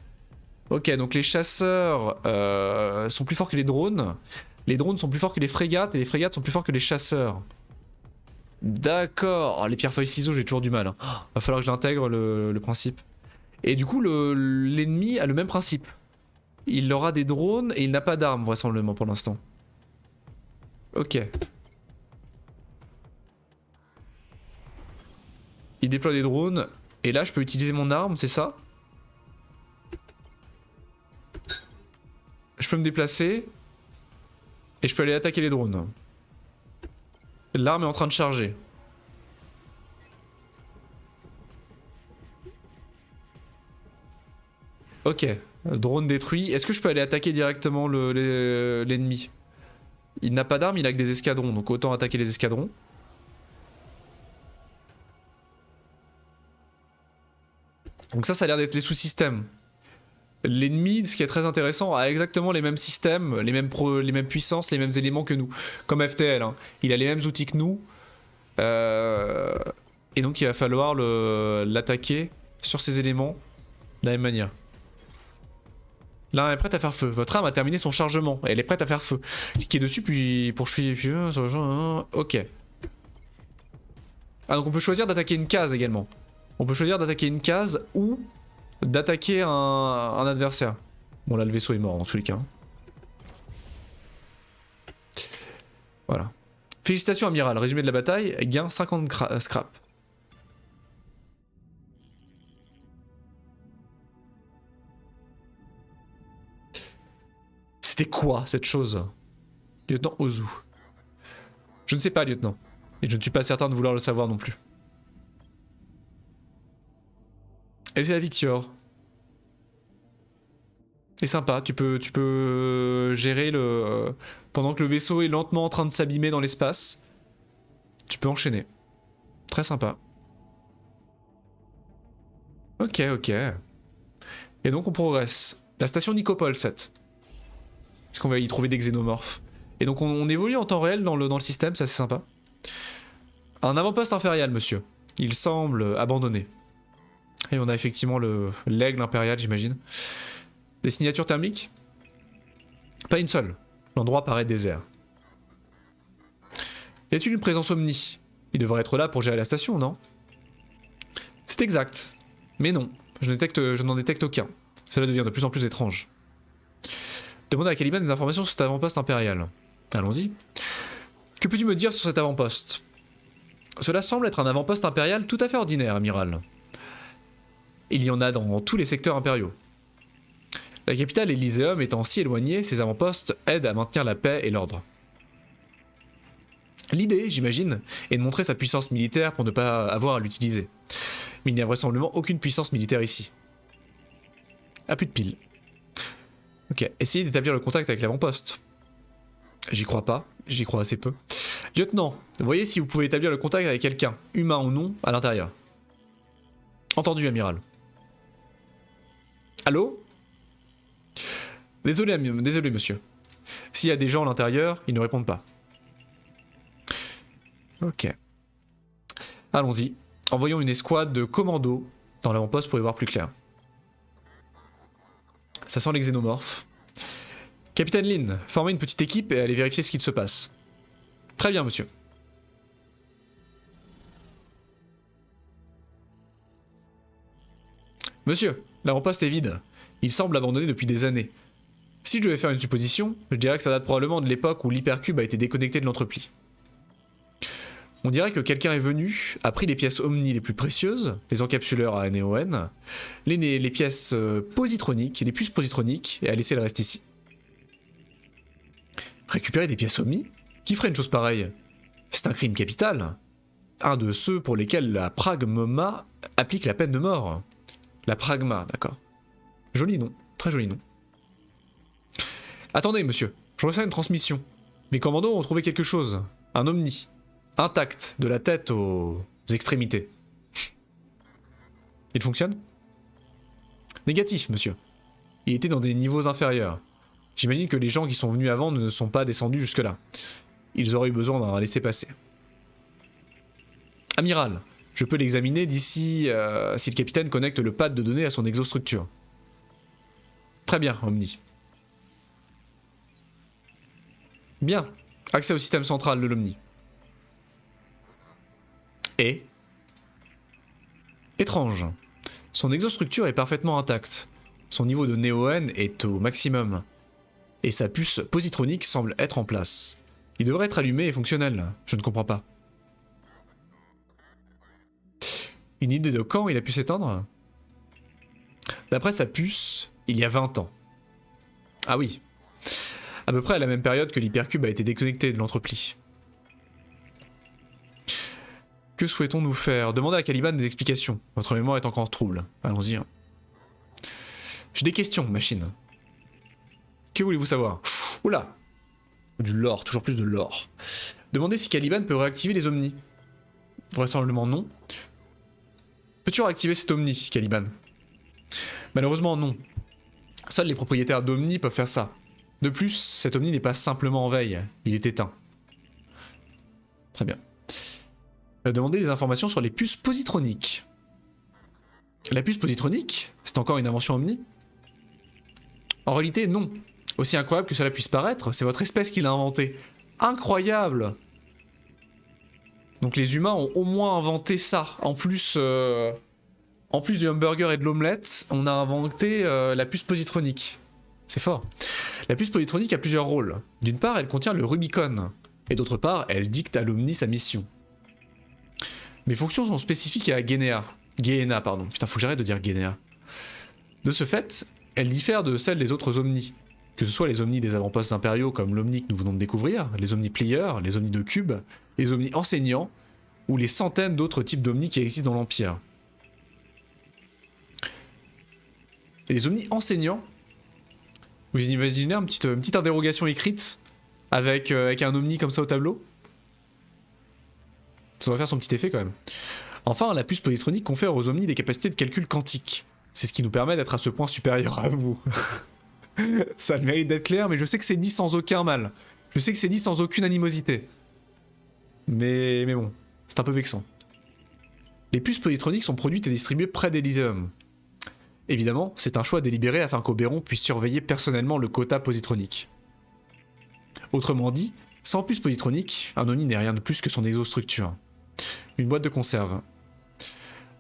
Ok, donc les chasseurs sont plus forts que les drones. Les drones sont plus forts que les frégates et les frégates sont plus forts que les chasseurs. D'accord. Oh, les pierres feuilles ciseaux, j'ai toujours du mal. Hein. Oh, va falloir que je l'intègre le principe. Et du coup, l'ennemi a le même principe. Il aura des drones et il n'a pas d'armes vraisemblablement pour l'instant. Ok. Il déploie des drones. Et là, je peux utiliser mon arme, c'est ça? Je peux me déplacer. Et je peux aller attaquer les drones. L'arme est en train de charger. Ok. Drone détruit. Est-ce que je peux aller attaquer directement l'ennemi? Il n'a pas d'arme, il a que des escadrons. Donc autant attaquer les escadrons. Donc ça a l'air d'être les sous-systèmes. L'ennemi, ce qui est très intéressant, a exactement les mêmes systèmes, les mêmes puissances, les mêmes éléments que nous. Comme FTL, hein. Il a les mêmes outils que nous. Et donc il va falloir l'attaquer sur ces éléments de la même manière. L'arme est prête à faire feu. Votre arme a terminé son chargement. Elle est prête à faire feu. Cliquez dessus puis poursuivez. Ok. Ah donc on peut choisir d'attaquer une case également. On peut choisir d'attaquer une case ou d'attaquer un adversaire. Bon là le vaisseau est mort dans tous les cas. Voilà. Félicitations amiral, résumé de la bataille, gain 50 scrap. C'était quoi cette chose? Lieutenant Ozu. Je ne sais pas lieutenant. Et je ne suis pas certain de vouloir le savoir non plus. Et c'est la Victor. C'est sympa, tu peux gérer le... pendant que le vaisseau est lentement en train de s'abîmer dans l'espace. Tu peux enchaîner. Très sympa. Ok, ok. Et donc on progresse. La station Nicopole 7. Est-ce qu'on va y trouver des xénomorphes? Et donc on évolue en temps réel dans le système, c'est assez sympa. Un avant-poste impérial, monsieur. Il semble abandonné. Et on a effectivement l'aigle impérial, j'imagine. Des signatures thermiques? Pas une seule. L'endroit paraît désert. Y a-t-il une présence omni? Il devrait être là pour gérer la station, non? C'est exact. Mais non, je n'en détecte aucun. Cela devient de plus en plus étrange. Demande à Caliban des informations sur cet avant-poste impérial. Allons-y. Que peux-tu me dire sur cet avant-poste? Cela semble être un avant-poste impérial tout à fait ordinaire, amiral. Il y en a dans tous les secteurs impériaux. La capitale Elyséum étant si éloignée, ces avant-postes aident à maintenir la paix et l'ordre. L'idée, j'imagine, est de montrer sa puissance militaire pour ne pas avoir à l'utiliser. Mais il n'y a vraisemblablement aucune puissance militaire ici. Ah, plus de piles. Ok, essayez d'établir le contact avec l'avant-poste. J'y crois pas, j'y crois assez peu. Lieutenant, voyez si vous pouvez établir le contact avec quelqu'un, humain ou non, à l'intérieur. Entendu, amiral. Allô? Désolé, monsieur. S'il y a des gens à l'intérieur, ils ne répondent pas. Ok. Allons-y. Envoyons une escouade de commandos dans l'avant-poste pour y voir plus clair. Ça sent les xénomorphes. Capitaine Lin, formez une petite équipe et allez vérifier ce qu'il se passe. Très bien, monsieur. Monsieur, l'avant-poste est vide. Il semble abandonné depuis des années. Si je devais faire une supposition, je dirais que ça date probablement de l'époque où l'hypercube a été déconnecté de l'entreplie. On dirait que quelqu'un est venu, a pris les pièces Omni les plus précieuses, les encapsuleurs à ANEON, les pièces positroniques, les puces positroniques, et a laissé le reste ici. Récupérer des pièces Omni? Qui ferait une chose pareille? C'est un crime capital. Un de ceux pour lesquels la Pragma applique la peine de mort. La Pragma, d'accord. Joli nom, très joli nom. Attendez, monsieur, je reçois une transmission. Mes commandos ont trouvé quelque chose. Un Omni. Intact, de la tête aux extrémités. Il fonctionne? Négatif, monsieur. Il était dans des niveaux inférieurs. J'imagine que les gens qui sont venus avant ne sont pas descendus jusque-là. Ils auraient eu besoin d'un laissez-passer. Amiral, je peux l'examiner d'ici si le capitaine connecte le pad de données à son exostructure. Très bien, Omni. Bien. Accès au système central de l'Omni. Et... étrange. Son exostructure est parfaitement intacte. Son niveau de néo-N est au maximum. Et sa puce positronique semble être en place. Il devrait être allumé et fonctionnel. Je ne comprends pas. Une idée de quand il a pu s'éteindre? D'après sa puce, il y a 20 ans. Ah oui. À peu près à la même période que l'hypercube a été déconnecté de l'entreplie. Que souhaitons-nous faire? Demandez à Caliban des explications. Votre mémoire est encore trouble. Allons-y. J'ai des questions, machine. Que voulez-vous savoir? Oula. Du lore, toujours plus de lore. Demandez si Caliban peut réactiver les omnis. Vraisemblablement non. Peux-tu réactiver cet omni, Caliban? Malheureusement non. Seuls les propriétaires d'omni peuvent faire ça. De plus, cet omni n'est pas simplement en veille, il est éteint. Très bien. Demandez des informations sur les puces positroniques. La puce positronique, c'est encore une invention omni? En réalité, non. Aussi incroyable que cela puisse paraître, c'est votre espèce qui l'a inventé. Incroyable! Donc les humains ont au moins inventé ça. En plus du hamburger et de l'omelette, on a inventé la puce positronique. C'est fort. La puce positronique a plusieurs rôles. D'une part, elle contient le Rubicon. Et d'autre part, elle dicte à l'Omni sa mission. Mes fonctions sont spécifiques à Gehenna, pardon. Putain, faut que j'arrête de dire Gehenna. De ce fait, elle diffère de celle des autres Omnis. Que ce soit les Omnis des avant-postes impériaux comme l'Omni que nous venons de découvrir, les Omnis plieurs, les Omnis de cube, les Omnis enseignants, ou les centaines d'autres types d'Omnis qui existent dans l'Empire. Et les Omnis enseignants, vous imaginez une petite interrogation écrite avec un Omni comme ça au tableau? Ça va faire son petit effet quand même. Enfin, la puce positronique confère aux Omnis des capacités de calcul quantique. C'est ce qui nous permet d'être à ce point supérieur à vous. Ça a le mérite d'être clair, mais je sais que c'est dit sans aucun mal. Je sais que c'est dit sans aucune animosité. Mais bon, c'est un peu vexant. Les puces positroniques sont produites et distribuées près d'Elyséum. Évidemment, c'est un choix délibéré afin qu'Oberon puisse surveiller personnellement le quota positronique. Autrement dit, sans puce positronique, un Omni n'est rien de plus que son exostructure. Une boîte de conserve.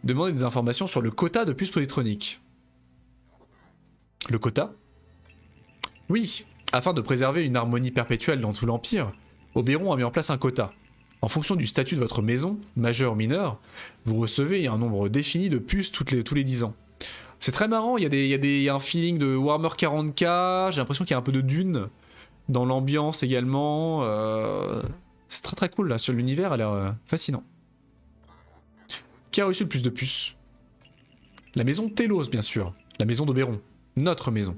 Demandez des informations sur le quota de puces positroniques. Le quota? Oui, afin de préserver une harmonie perpétuelle dans tout l'Empire, Oberon a mis en place un quota. En fonction du statut de votre maison, majeur ou mineur, vous recevez un nombre défini de puces tous les 10 ans. C'est très marrant, il y a un feeling de Warhammer 40k, j'ai l'impression qu'il y a un peu de Dune dans l'ambiance également. C'est très très cool là, sur l'univers a l'air fascinant. Qui a reçu le plus de puces? La maison Telos bien sûr, la maison d'Oberon, notre maison.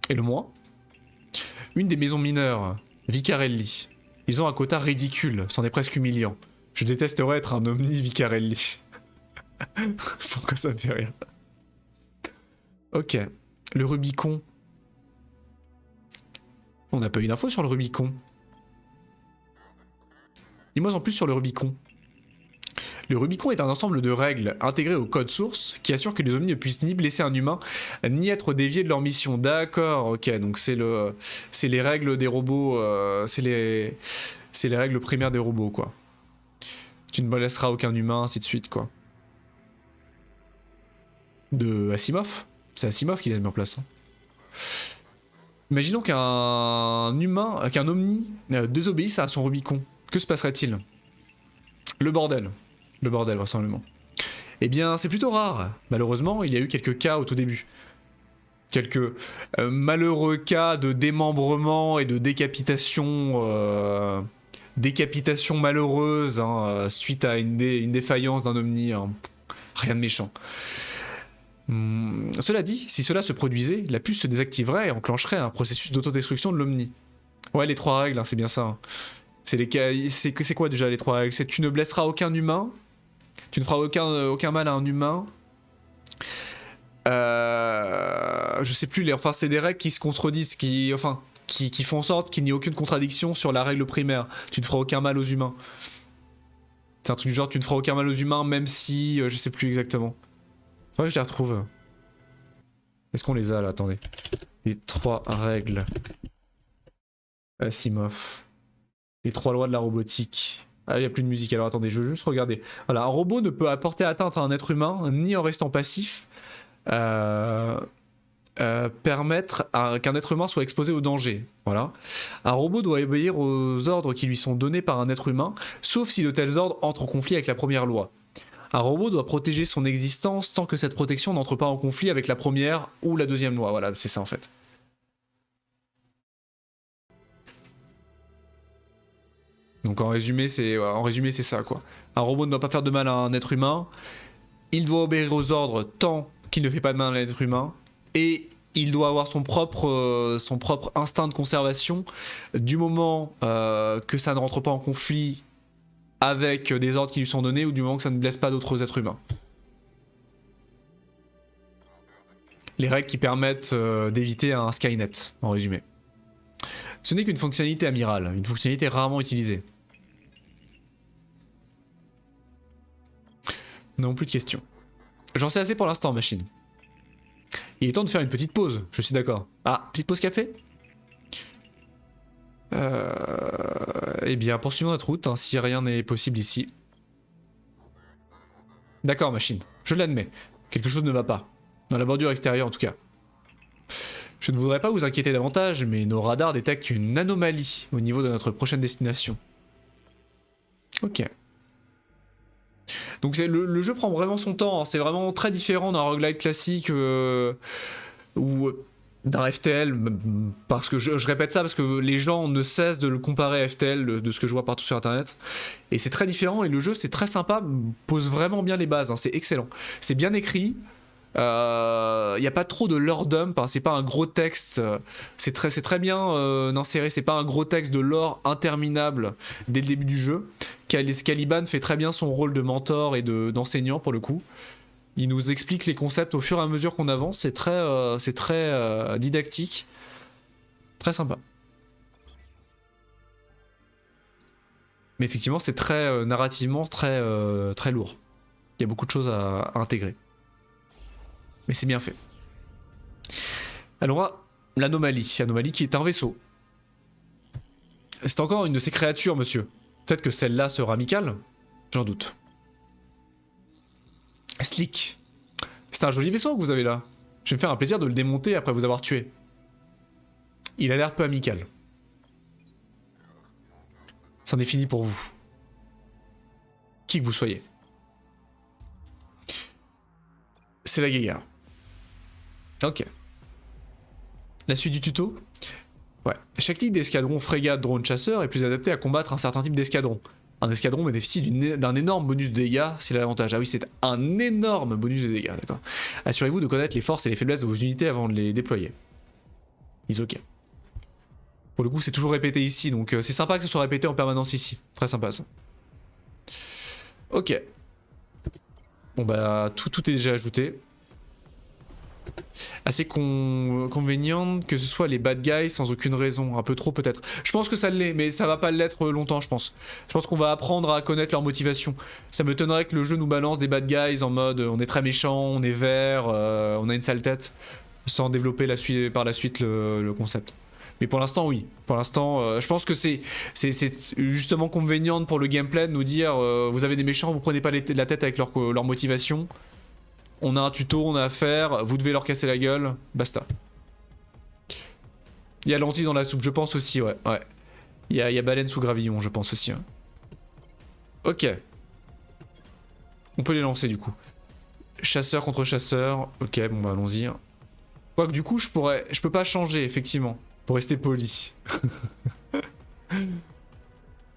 Et le moins? Une des maisons mineures, Vicarelli. Ils ont un quota ridicule, c'en est presque humiliant. Je détesterais être un Omni Vicarelli. Pourquoi ça me fait rire? Ok, le Rubicon. On n'a pas eu d'infos sur le Rubicon. Dis-moi en plus sur le Rubicon. Le Rubicon est un ensemble de règles intégrées au code source qui assure que les Omnis ne puissent ni blesser un humain, ni être déviés de leur mission. D'accord, ok, donc c'est les règles des robots, c'est les règles primaires des robots, quoi. Tu ne blesseras aucun humain, ainsi de suite, quoi. De Asimov? C'est Asimov qui l'a mis en place. Hein. Imaginons qu'un humain, qu'un Omni désobéisse à son Rubicon. Que se passerait-il? Le bordel. Le bordel, vraisemblablement. Eh bien, c'est plutôt rare. Malheureusement, il y a eu quelques cas au tout début. Quelques malheureux cas de démembrement et de décapitation... décapitation malheureuse hein, suite à une défaillance d'un Omni. Hein. Rien de méchant. Cela dit, si cela se produisait, la puce se désactiverait et enclencherait un processus d'autodestruction de l'Omni. Ouais, les 3 règles, hein, c'est bien ça. Hein. C'est quoi déjà les 3 règles? C'est tu ne blesseras aucun humain, tu ne feras aucun mal à un humain. Je sais plus, enfin c'est des règles qui se contredisent, qui font en sorte qu'il n'y ait aucune contradiction sur la règle primaire. Tu ne feras aucun mal aux humains. C'est un truc du genre, tu ne feras aucun mal aux humains, même si... je sais plus exactement. Faudrait que je les retrouve. Est-ce qu'on les a là? Attendez. Les 3 règles. Asimov. Les 3 lois de la robotique. Ah, il n'y a plus de musique, alors attendez, je veux juste regarder. Voilà, un robot ne peut apporter atteinte à un être humain, ni en restant passif, permettre qu'un être humain soit exposé au danger. Voilà. Un robot doit obéir aux ordres qui lui sont donnés par un être humain, sauf si de tels ordres entrent en conflit avec la première loi. Un robot doit protéger son existence tant que cette protection n'entre pas en conflit avec la première ou la deuxième loi. Voilà, c'est ça en fait. Donc en résumé, c'est ça quoi. Un robot ne doit pas faire de mal à un être humain. Il doit obéir aux ordres tant qu'il ne fait pas de mal à l'être humain. Et il doit avoir son propre instinct de conservation du moment que ça ne rentre pas en conflit avec des ordres qui lui sont donnés ou du moment que ça ne blesse pas d'autres êtres humains. Les règles qui permettent d'éviter un Skynet, en résumé. Ce n'est qu'une fonctionnalité amirale, une fonctionnalité rarement utilisée. Non, plus de questions. J'en sais assez pour l'instant, machine. Il est temps de faire une petite pause, je suis d'accord. Ah, petite pause café? Eh bien, poursuivons notre route, hein, si rien n'est possible ici. D'accord, machine, je l'admets. Quelque chose ne va pas. Dans la bordure extérieure, en tout cas. Je ne voudrais pas vous inquiéter davantage, mais nos radars détectent une anomalie au niveau de notre prochaine destination. Ok. Donc le jeu prend vraiment son temps, hein. C'est vraiment très différent d'un roguelite classique ou d'un FTL, parce que je répète ça parce que les gens ne cessent de le comparer à FTL de ce que je vois partout sur internet. Et c'est très différent et le jeu c'est très sympa, pose vraiment bien les bases, hein. C'est excellent. C'est bien écrit. Il n'y a pas trop de lore dump, hein, c'est pas un gros texte, c'est très bien inséré, c'est pas un gros texte de lore interminable dès le début du jeu. Caliban fait très bien son rôle de mentor et d'enseignant pour le coup. Il nous explique les concepts au fur et à mesure qu'on avance, c'est très didactique, très sympa. Mais effectivement c'est très narrativement très lourd. Il y a beaucoup de choses à intégrer. Mais c'est bien fait. Alors, l'anomalie qui est un vaisseau. C'est encore une de ces créatures, monsieur. Peut-être que celle-là sera amicale? J'en doute. Slick. C'est un joli vaisseau que vous avez là. Je vais me faire un plaisir de le démonter après vous avoir tué. Il a l'air peu amical. C'en est fini pour vous. Qui que vous soyez. C'est la guéguerre. Ok. La suite du tuto? Ouais. Chaque type d'escadron, frégate, drone, chasseur est plus adapté à combattre un certain type d'escadron. Un escadron bénéficie d'un énorme bonus de dégâts, c'est l'avantage. Ah oui, c'est un énorme bonus de dégâts, d'accord. Assurez-vous de connaître les forces et les faiblesses de vos unités avant de les déployer. Is ok. Pour le coup, c'est toujours répété ici, donc c'est sympa que ce soit répété en permanence ici. Très sympa ça. Ok. Bon bah, tout est déjà ajouté. Assez convenient que ce soit les bad guys sans aucune raison, un peu trop peut-être. Je pense que ça l'est, mais ça va pas l'être longtemps, je pense. Je pense qu'on va apprendre à connaître leur motivation. Ça m'étonnerait que le jeu nous balance des bad guys en mode on est très méchant, on est vert, on a une sale tête, sans développer par la suite le concept. Mais pour l'instant, oui. Pour l'instant, je pense que c'est justement convenient pour le gameplay de nous dire vous avez des méchants, vous prenez pas la tête avec leur motivation. On a un tuto, on a à faire, vous devez leur casser la gueule, basta. Il y a lentilles dans la soupe, je pense aussi, ouais. Il y a baleine sous gravillon, je pense aussi. Hein. Ok. On peut les lancer du coup. Chasseur contre chasseur, ok, bon bah allons-y. Quoique du coup, je peux pas changer, effectivement, pour rester poli.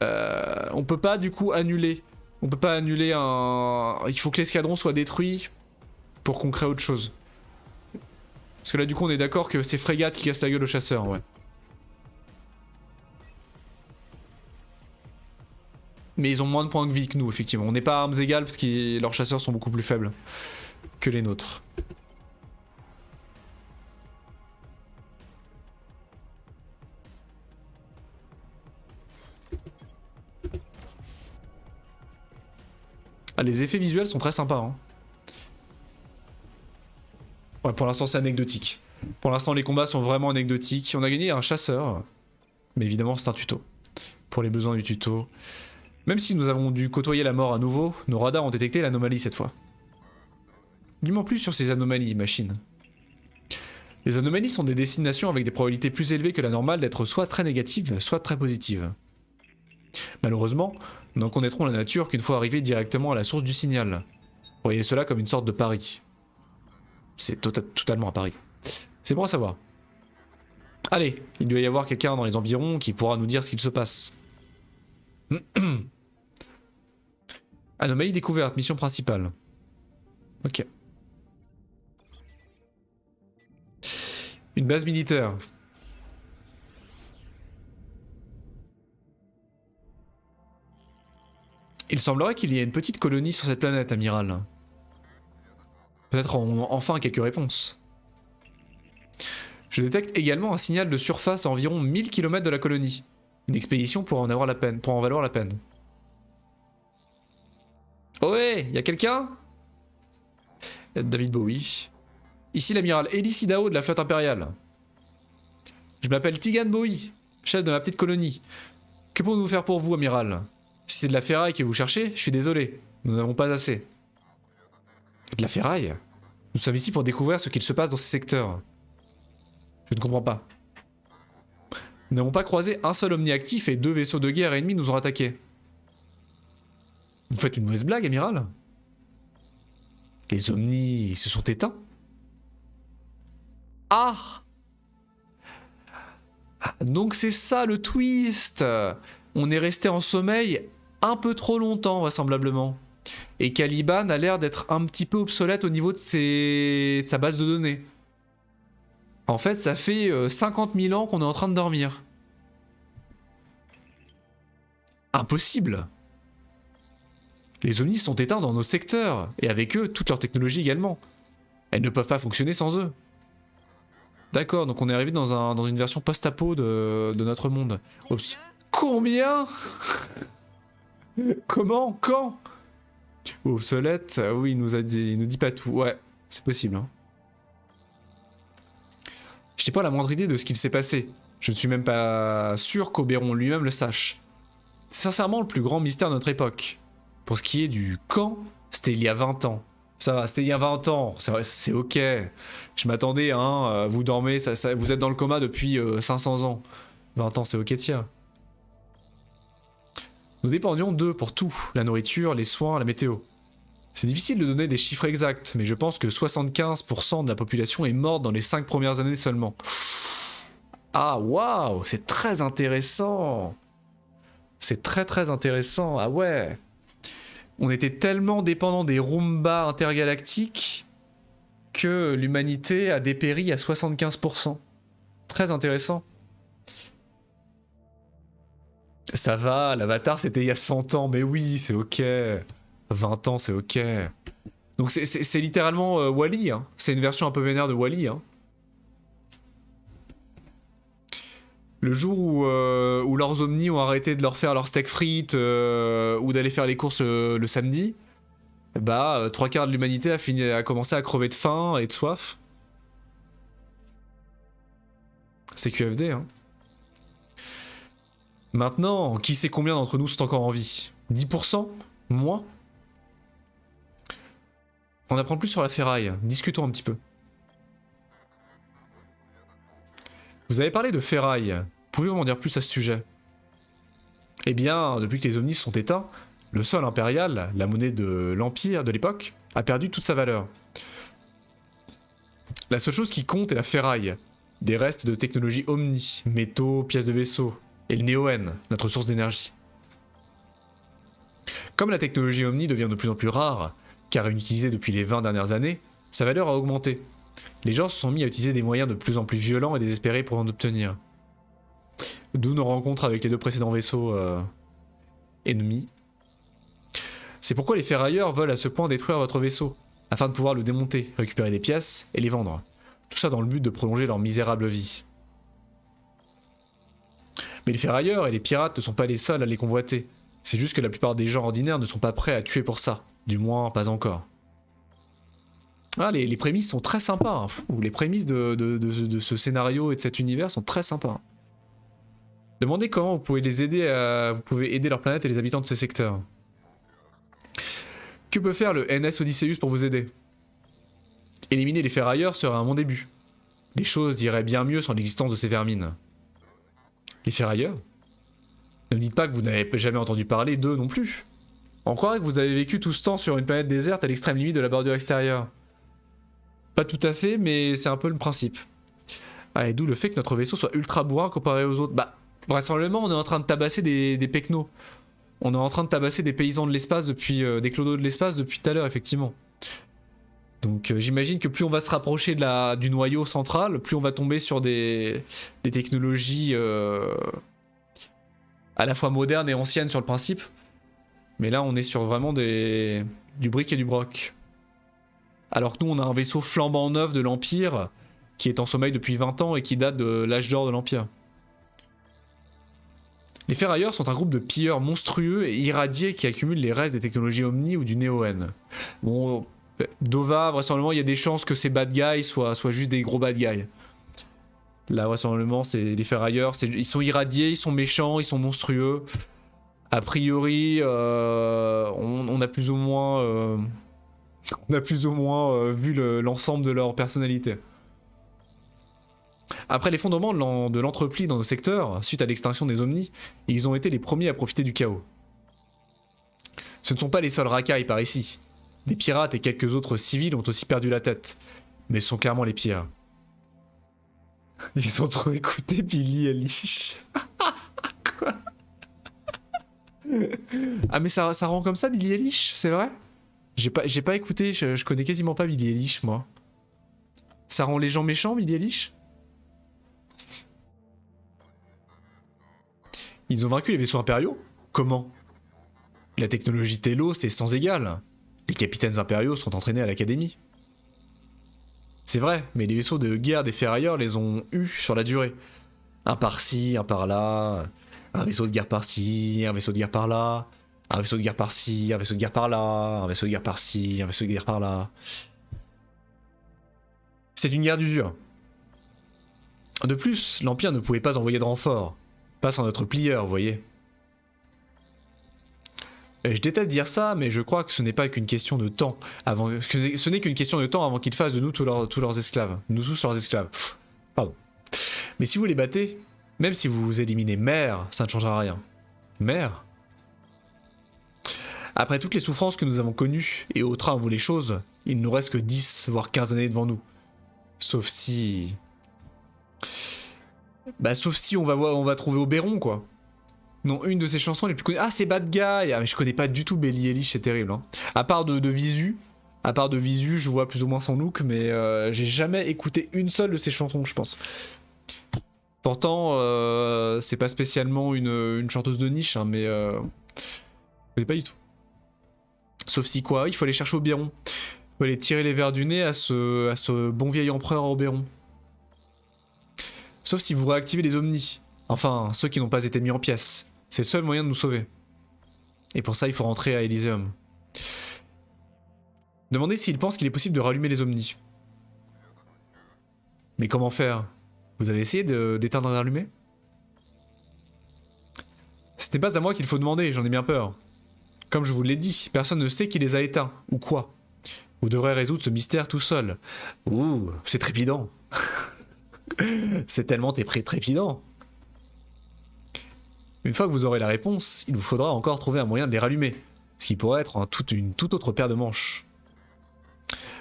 On peut pas du coup annuler. On peut pas annuler un... Il faut que l'escadron soit détruit pour qu'on crée autre chose. Parce que là du coup on est d'accord que c'est Frégate qui casse la gueule aux chasseurs, ouais. Mais ils ont moins de points de vie que nous, effectivement. On n'est pas à armes égales parce que leurs chasseurs sont beaucoup plus faibles que les nôtres. Ah, les effets visuels sont très sympas, hein. Ouais, pour l'instant c'est anecdotique. Pour l'instant les combats sont vraiment anecdotiques. On a gagné un chasseur, mais évidemment c'est un tuto. Pour les besoins du tuto. Même si nous avons dû côtoyer la mort à nouveau, nos radars ont détecté l'anomalie cette fois. Dis-moi plus sur ces anomalies, machine. Les anomalies sont des destinations avec des probabilités plus élevées que la normale d'être soit très négatives, soit très positives. Malheureusement, nous n'en connaîtrons la nature qu'une fois arrivés directement à la source du signal. Voyez cela comme une sorte de pari. C'est totalement un pari. C'est bon à savoir. Allez, il doit y avoir quelqu'un dans les environs qui pourra nous dire ce qu'il se passe. Anomalie découverte, mission principale. Ok. Une base militaire. Il semblerait qu'il y ait une petite colonie sur cette planète, amiral. Peut-être enfin quelques réponses. Je détecte également un signal de surface à environ 1000 km de la colonie. Une expédition pour en valoir la peine. Oh ouais, y a quelqu'un? David Bowie. Ici l'amiral Eli Sidao de la flotte impériale. Je m'appelle Tigan Bowie, chef de ma petite colonie. Que pouvons-nous faire pour vous, amiral? Si c'est de la ferraille que vous cherchez, je suis désolé. Nous n'avons pas assez. De la ferraille? Nous sommes ici pour découvrir ce qu'il se passe dans ces secteurs. Je ne comprends pas. Nous n'avons pas croisé un seul omni actif et 2 vaisseaux de guerre ennemis nous ont attaqués. Vous faites une mauvaise blague, amiral? Les omnis se sont éteints? Ah! Donc c'est ça le twist! On est resté en sommeil un peu trop longtemps, vraisemblablement. Et Caliban a l'air d'être un petit peu obsolète au niveau de sa base de données. En fait, ça fait 50 000 ans qu'on est en train de dormir. Impossible! Les omnis sont éteints dans nos secteurs, et avec eux, toute leur technologie également. Elles ne peuvent pas fonctionner sans eux. D'accord, donc on est arrivé dans une version post-apo de notre monde. Oups. Combien? Comment? Quand? Obsolète? Oui, il nous dit pas tout. Ouais, c'est possible. Hein. Je n'ai pas la moindre idée de ce qu'il s'est passé. Je ne suis même pas sûr qu'Oberon lui-même le sache. C'est sincèrement le plus grand mystère de notre époque. Pour ce qui est du quand, c'était il y a 20 ans. Ça va, c'était il y a 20 ans, c'est ok. Je m'attendais, hein, vous dormez, vous êtes dans le coma depuis 500 ans. 20 ans, c'est ok, tiens. Nous dépendions d'eux pour tout, la nourriture, les soins, la météo. C'est difficile de donner des chiffres exacts, mais je pense que 75% de la population est morte dans les 5 premières années seulement. Ah, waouh, c'est très intéressant. C'est très intéressant, ah ouais. On était tellement dépendant des Roomba intergalactiques que l'humanité a dépéri à 75%. Très intéressant. Ça va, l'Avatar c'était il y a 100 ans, mais oui, c'est ok. 20 ans, c'est ok. Donc c'est littéralement Wall-E, hein. C'est une version un peu vénère de Wall-E, hein. Le jour où leurs omnis ont arrêté de leur faire leur steak frites ou d'aller faire les courses le samedi, bah 3/4 de l'humanité a commencé à crever de faim et de soif. C'est QFD, hein. Maintenant, qui sait combien d'entre nous sont encore en vie? 10%? Moins? On apprend plus sur la ferraille. Discutons un petit peu. Vous avez parlé de ferraille. Pouvez-vous m'en dire plus à ce sujet? Eh bien, depuis que les omnis sont éteints, le sol impérial, la monnaie de l'Empire de l'époque, a perdu toute sa valeur. La seule chose qui compte est la ferraille. Des restes de technologie omni, métaux, pièces de vaisseau, et le néo-N, notre source d'énergie. Comme la technologie omni devient de plus en plus rare, car inutilisée depuis les 20 dernières années, sa valeur a augmenté. Les gens se sont mis à utiliser des moyens de plus en plus violents et désespérés pour en obtenir. D'où nos rencontres avec les 2 précédents vaisseaux ennemis. C'est pourquoi les ferrailleurs veulent à ce point détruire votre vaisseau, afin de pouvoir le démonter, récupérer des pièces et les vendre. Tout ça dans le but de prolonger leur misérable vie. Mais les ferrailleurs et les pirates ne sont pas les seuls à les convoiter. C'est juste que la plupart des gens ordinaires ne sont pas prêts à tuer pour ça. Du moins, pas encore. Ah, les prémices sont très sympas. Hein. Les prémices de ce scénario et de cet univers sont très sympas. Demandez comment vous pouvez les aider vous pouvez aider leur planète et les habitants de ces secteurs. Que peut faire le NS Odysseus pour vous aider? Éliminer les ferrailleurs serait un bon début. Les choses iraient bien mieux sans l'existence de ces vermines. Les ferrailleurs? Ne me dites pas que vous n'avez jamais entendu parler d'eux non plus. On croirait que vous avez vécu tout ce temps sur une planète déserte à l'extrême limite de la bordure extérieure. Pas tout à fait, mais c'est un peu le principe. Ah, et d'où le fait que notre vaisseau soit ultra bourrin comparé aux autres. Bah, vraisemblablement, on est en train de tabasser des pecnos. On est en train de tabasser des paysans de l'espace depuis... des clodos de l'espace depuis tout à l'heure, effectivement. Donc j'imagine que plus on va se rapprocher du noyau central, plus on va tomber sur des technologies à la fois modernes et anciennes sur le principe. Mais là on est sur vraiment du brick et du broc. Alors que nous on a un vaisseau flambant neuf de l'Empire qui est en sommeil depuis 20 ans et qui date de l'âge d'or de l'Empire. Les ferrailleurs sont un groupe de pilleurs monstrueux et irradiés qui accumulent les restes des technologies Omni ou du Néo-N. Bon... Dova, vraisemblablement, il y a des chances que ces bad guys soient juste des gros bad guys. Là, vraisemblablement, c'est les ferrailleurs. Ils sont irradiés, ils sont méchants, ils sont monstrueux. A priori, on a plus ou moins, vu l'ensemble de leur personnalité. Après l'effondrement de l'entreplie dans nos secteurs, suite à l'extinction des Omnis, ils ont été les premiers à profiter du chaos. Ce ne sont pas les seuls racailles par ici. Des pirates et quelques autres civils ont aussi perdu la tête, mais ce sont clairement les pires. Ils ont trop écouté Billy Eilish. Quoi? Ah mais ça rend comme ça Billy Eilish, c'est vrai? J'ai pas écouté, je connais quasiment pas Billy Eilish moi. Ça rend les gens méchants Billy Eilish? Ils ont vaincu les vaisseaux impériaux? Comment? La technologie Télos c'est sans égal. Les capitaines impériaux sont entraînés à l'académie. C'est vrai, mais les vaisseaux de guerre des ferrailleurs les ont eus sur la durée. Un par-ci, un par-là, un vaisseau de guerre par-ci, un vaisseau de guerre par-là, un vaisseau de guerre par-ci, un vaisseau de guerre par-là, un vaisseau de guerre par-ci, un vaisseau de guerre par-là. C'est une guerre d'usure. De plus, l'Empire ne pouvait pas envoyer de renfort. Pas sans notre plieur, vous voyez. Je déteste dire ça, mais je crois que ce n'est pas qu'une question de temps. Ce n'est qu'une question de temps avant qu'ils fassent de nous tous leurs esclaves. Nous tous leurs esclaves. Pff, pardon. Mais si vous les battez, même si vous éliminez Mère, ça ne changera rien. Mère? Après toutes les souffrances que nous avons connues et au train où les choses, il ne nous reste que 10 voire 15 années devant nous. Sauf si... Bah sauf si on va trouver Oberon quoi. Non, une de ses chansons les plus connues. Ah, c'est Bad Guy. Ah, mais je connais pas du tout Billy Eilish, c'est terrible. Hein. À part de Visu, je vois plus ou moins son look, mais j'ai jamais écouté une seule de ses chansons, je pense. Pourtant, c'est pas spécialement une chanteuse de niche, hein, mais je connais pas du tout. Sauf si quoi, il faut aller chercher Oberon. Il faut aller tirer les vers du nez à ce bon vieil empereur Oberon. Sauf si vous réactivez les Omnis. Enfin, ceux qui n'ont pas été mis en pièces. C'est le seul moyen de nous sauver. Et pour ça, il faut rentrer à Elysium. Demandez s'il pense qu'il est possible de rallumer les Omnis. Mais comment faire? Vous avez essayé d'éteindre et d'allumer? Ce n'est pas à moi qu'il faut demander, j'en ai bien peur. Comme je vous l'ai dit, personne ne sait qui les a éteints, ou quoi. Vous devrez résoudre ce mystère tout seul. Ouh, c'est trépidant. C'est tellement trépidant. Une fois que vous aurez la réponse, il vous faudra encore trouver un moyen de les rallumer, ce qui pourrait être une toute autre paire de manches.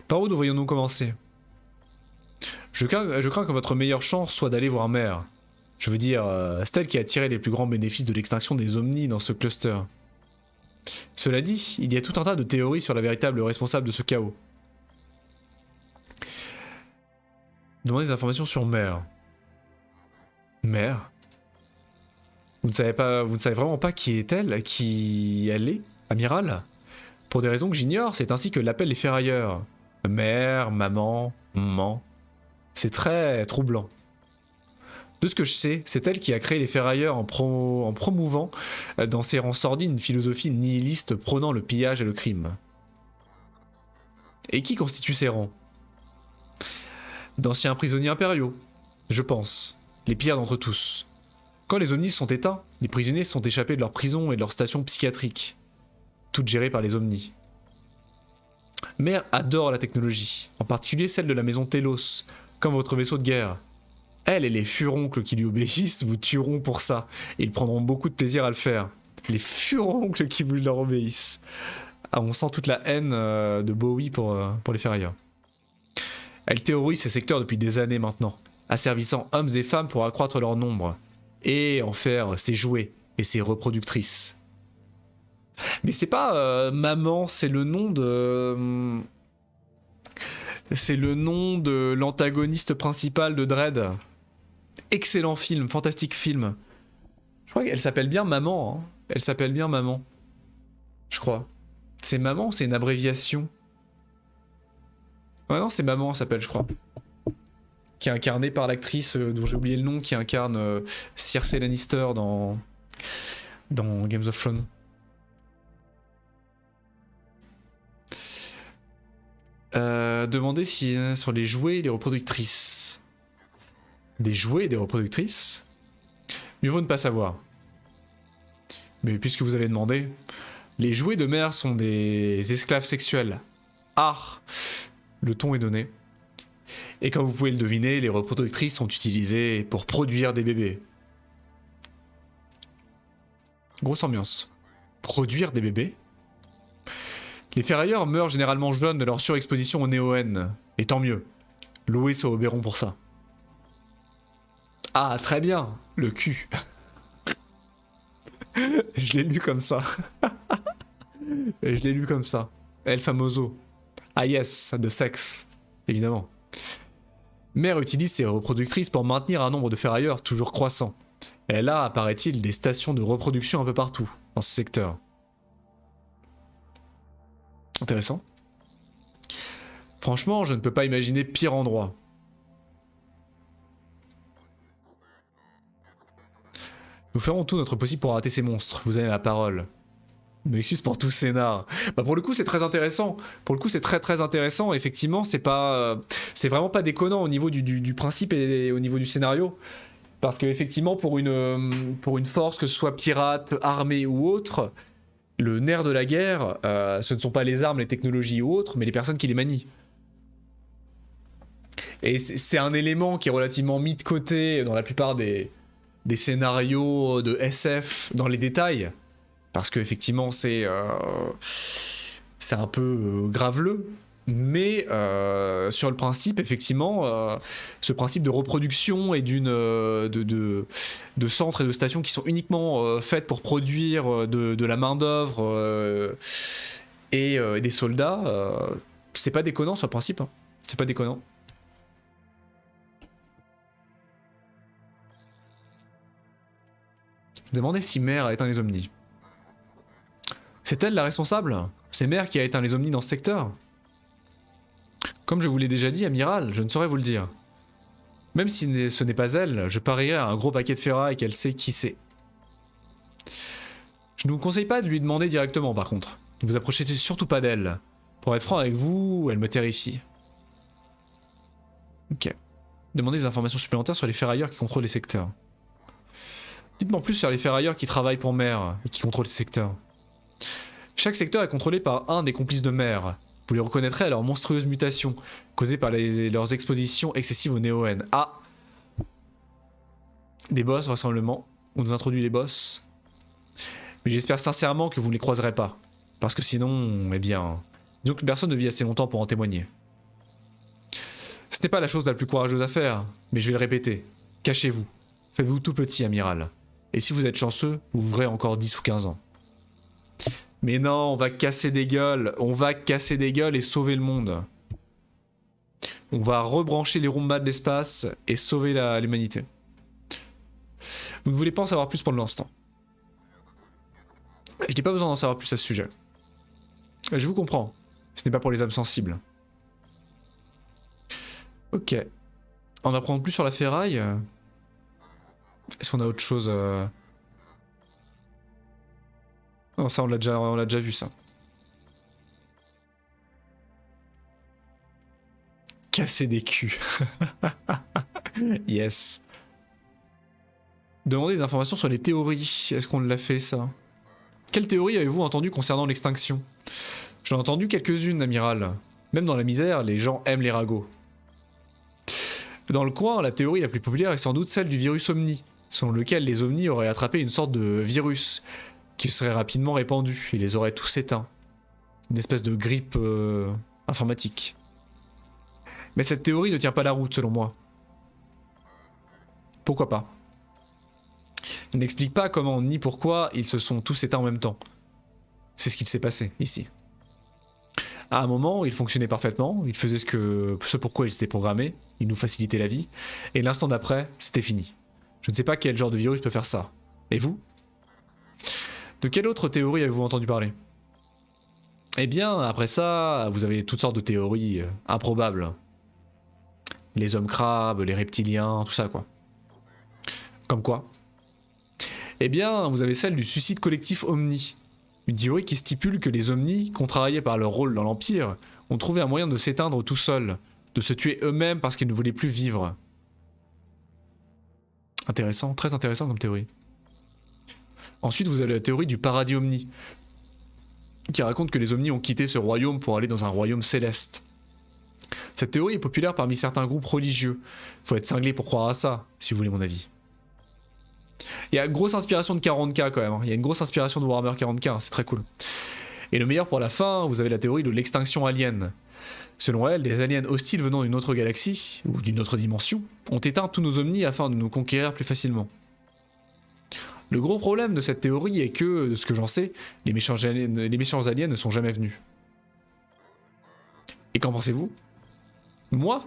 Par où devrions-nous commencer? Je crains que votre meilleure chance soit d'aller voir Mère. Je veux dire, c'est elle qui a tiré les plus grands bénéfices de l'extinction des Omnis dans ce cluster. Cela dit, il y a tout un tas de théories sur la véritable responsable de ce chaos. Demandez des informations sur Mère. Mère? Vous ne savez vraiment pas qui est-elle, qui elle est, amiral? Pour des raisons que j'ignore, c'est ainsi que l'appellent les ferrailleurs. Mère, maman, maman. C'est très troublant. De ce que je sais, c'est elle qui a créé les ferrailleurs en promouvant dans ses rangs sordides une philosophie nihiliste prônant le pillage et le crime. Et qui constitue ces rangs? D'anciens prisonniers impériaux, je pense. Les pires d'entre tous. Quand les Omnis sont éteints, les prisonniers sont échappés de leur prison et de leur station psychiatrique. Toutes gérées par les Omnis. Mère adore la technologie, en particulier celle de la maison Telos, comme votre vaisseau de guerre. Elle et les furoncles qui lui obéissent vous tueront pour ça, et ils prendront beaucoup de plaisir à le faire. Les furoncles qui vous leur obéissent. Ah, on sent toute la haine de Bowie pour les ferrailleurs. Elle terrorise ces secteurs depuis des années maintenant, asservissant hommes et femmes pour accroître leur nombre, et en faire ses jouets et ses reproductrices. Mais c'est pas maman, c'est le nom de... C'est le nom de l'antagoniste principal de Dredd. Excellent film, fantastique film. Je crois qu'elle s'appelle bien Maman. Hein. Elle s'appelle bien Maman. Je crois. C'est Maman ou c'est une abréviation? Ouais non, c'est Maman, elle s'appelle, je crois. Qui est incarnée par l'actrice dont j'ai oublié le nom, qui incarne Cersei Lannister dans Games of Thrones. Demandez si sur les jouets et les reproductrices. Des jouets et des reproductrices? Mieux vaut ne pas savoir. Mais puisque vous avez demandé, les jouets de mère sont des esclaves sexuels. Ah, le ton est donné. Et comme vous pouvez le deviner, les reproductrices sont utilisées pour produire des bébés. Grosse ambiance. Produire des bébés? Les ferrailleurs meurent généralement jeunes de leur surexposition aux néo-N. Et tant mieux. Loué soit Oberon pour ça. Ah, très bien. Le cul. Je l'ai lu comme ça. Je l'ai lu comme ça. El famoso. Ah yes, de sexe. Évidemment. Mère utilise ses reproductrices pour maintenir un nombre de ferrailleurs toujours croissant. Elle a, apparaît-il, des stations de reproduction un peu partout, dans ce secteur. Intéressant. Franchement, je ne peux pas imaginer pire endroit. Nous ferons tout notre possible pour arrêter ces monstres, vous avez ma parole. M'excuse pour tout scénar. Bah pour le coup c'est très intéressant. Pour le coup c'est très intéressant. Effectivement c'est pas, c'est vraiment pas déconnant au niveau du principe et au niveau du scénario. Parce que effectivement pour une force, que ce soit pirate, armée ou autre, le nerf de la guerre, ce ne sont pas les armes, les technologies ou autres, mais les personnes qui les manient. Et c'est un élément qui est relativement mis de côté dans la plupart des scénarios de SF dans les détails. Parce qu'effectivement c'est un peu graveleux. Mais sur le principe, effectivement, ce principe de reproduction et de centres et de stations qui sont uniquement faites pour produire de la main-d'œuvre et des soldats, c'est pas déconnant sur le principe. Hein. C'est pas déconnant. Demandez si Mère a éteint les Omnis. C'est elle la responsable? C'est Mère qui a éteint les Omnis dans ce secteur? Comme je vous l'ai déjà dit, amiral, je ne saurais vous le dire. Même si ce n'est pas elle, je parierais à un gros paquet de ferraille qu'elle sait qui c'est. Je ne vous conseille pas de lui demander directement par contre. Ne vous approchez surtout pas d'elle. Pour être franc avec vous, elle me terrifie. Ok. Demandez des informations supplémentaires sur les ferrailleurs qui contrôlent les secteurs. Dites-moi plus sur les ferrailleurs qui travaillent pour Mère et qui contrôlent ces secteurs. Chaque secteur est contrôlé par un des complices de Mère. Vous les reconnaîtrez à leur monstrueuse mutation, causée par leurs expositions excessives aux néo-N. Ah! Des boss, vraisemblablement. On nous introduit les boss. Mais j'espère sincèrement que vous ne les croiserez pas. Parce que sinon, eh bien... disons que personne ne vit assez longtemps pour en témoigner. Ce n'est pas la chose la plus courageuse à faire, mais je vais le répéter. Cachez-vous. Faites-vous tout petit, amiral. Et si vous êtes chanceux, vous vivrez encore 10 ou 15 ans. Mais non, on va casser des gueules. On va casser des gueules et sauver le monde. On va rebrancher les Roombas de l'espace et sauver l'humanité. Vous ne voulez pas en savoir plus pour l'instant. Je n'ai pas besoin d'en savoir plus à ce sujet. Je vous comprends. Ce n'est pas pour les âmes sensibles. Ok. En apprenant plus sur la ferraille. Est-ce qu'on a autre chose Non, ça on l'a déjà vu ça. Casser des culs. Yes. Demandez des informations sur les théories. Est-ce qu'on l'a fait ça? Quelle théorie avez-vous entendu concernant l'extinction? J'en ai entendu quelques-unes, amiral. Même dans la misère, les gens aiment les ragots. Dans le coin, la théorie la plus populaire est sans doute celle du virus Omni, selon lequel les Omnis auraient attrapé une sorte de virus qui serait rapidement répandu et les aurait tous éteints. Une espèce de grippe informatique. Mais cette théorie ne tient pas la route, selon moi. Pourquoi pas? Elle n'explique pas comment ni pourquoi ils se sont tous éteints en même temps. C'est ce qu'il s'est passé, ici. À un moment, il fonctionnait parfaitement, il faisait ce pourquoi il s'était programmé, il nous facilitait la vie, et l'instant d'après, c'était fini. Je ne sais pas quel genre de virus peut faire ça. Et vous? De quelle autre théorie avez-vous entendu parler? Eh bien, après ça, vous avez toutes sortes de théories improbables. Les hommes crabes, les reptiliens, tout ça quoi. Comme quoi? Eh bien, vous avez celle du suicide collectif Omni. Une théorie qui stipule que les Omnis, contrariés par leur rôle dans l'Empire, ont trouvé un moyen de s'éteindre tout seuls, de se tuer eux-mêmes parce qu'ils ne voulaient plus vivre. Intéressant, très intéressant comme théorie. Ensuite, vous avez la théorie du paradis Omni, qui raconte que les Omnis ont quitté ce royaume pour aller dans un royaume céleste. Cette théorie est populaire parmi certains groupes religieux. Faut être cinglé pour croire à ça, si vous voulez mon avis. Il y a une grosse inspiration de 40K quand même, hein. Il y a une grosse inspiration de Warhammer 40K, hein. C'est très cool. Et le meilleur pour la fin, vous avez la théorie de l'extinction alien. Selon elle, des aliens hostiles venant d'une autre galaxie, ou d'une autre dimension, ont éteint tous nos Omnis afin de nous conquérir plus facilement. Le gros problème de cette théorie est que, de ce que j'en sais, les méchants aliens ne sont jamais venus. Et qu'en pensez-vous? Moi?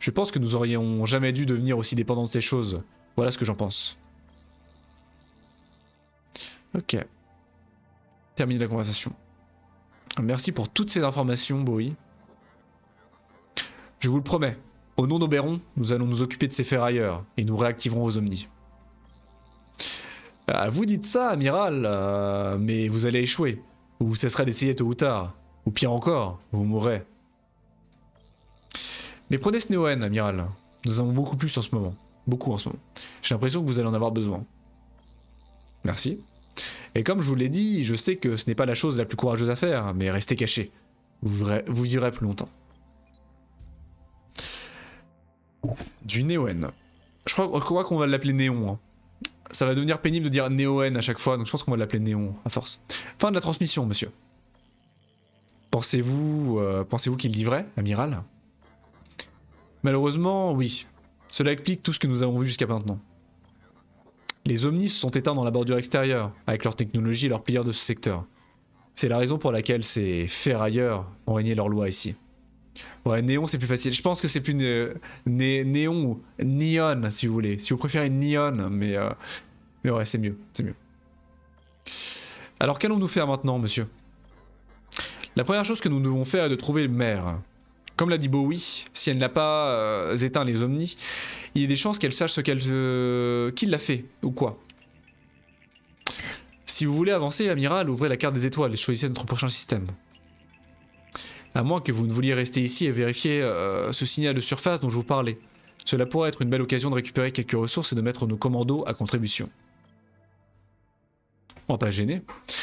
Je pense que nous aurions jamais dû devenir aussi dépendants de ces choses. Voilà ce que j'en pense. Ok. Termine la conversation. Merci pour toutes ces informations, Bowie. Je vous le promets, au nom d'Oberon, nous allons nous occuper de ces ferrailleurs et nous réactiverons vos Omnis. Vous dites ça, amiral, mais vous allez échouer. Ou vous cesserez d'essayer tôt ou tard. Ou pire encore, vous mourrez. Mais prenez ce Néoen, amiral. Nous en avons beaucoup plus en ce moment. Beaucoup en ce moment. J'ai l'impression que vous allez en avoir besoin. Merci. Et comme je vous l'ai dit, je sais que ce n'est pas la chose la plus courageuse à faire, mais restez caché. Vous vivrez plus longtemps. Du Néoen. Je crois qu'on va l'appeler Néon. Hein. Ça va devenir pénible de dire Néoen à chaque fois, donc je pense qu'on va l'appeler Néon à force. Fin de la transmission, monsieur. Pensez-vous qu'il livrait, amiral? Malheureusement, oui. Cela explique tout ce que nous avons vu jusqu'à maintenant. Les Omnis se sont éteints dans la bordure extérieure, avec leur technologie et leur plieur de ce secteur. C'est la raison pour laquelle ces ferrailleurs ont régné leur loi ici. Ouais, Néon c'est plus facile. Je pense que c'est plus Néon ou Neon si vous voulez. Si vous préférez Neon, mais ouais, c'est mieux, c'est mieux. Alors qu'allons-nous faire maintenant, monsieur? La première chose que nous devons faire est de trouver le maire. Comme l'a dit Bowie, si elle n'a pas éteint les Omnis, il y a des chances qu'elle sache qui l'a fait, ou quoi. Si vous voulez avancer, amiral, ouvrez la carte des étoiles et choisissez notre prochain système. À moins que vous ne vouliez rester ici et vérifier ce signal de surface dont je vous parlais. Cela pourrait être une belle occasion de récupérer quelques ressources et de mettre nos commandos à contribution. On va pas gêner.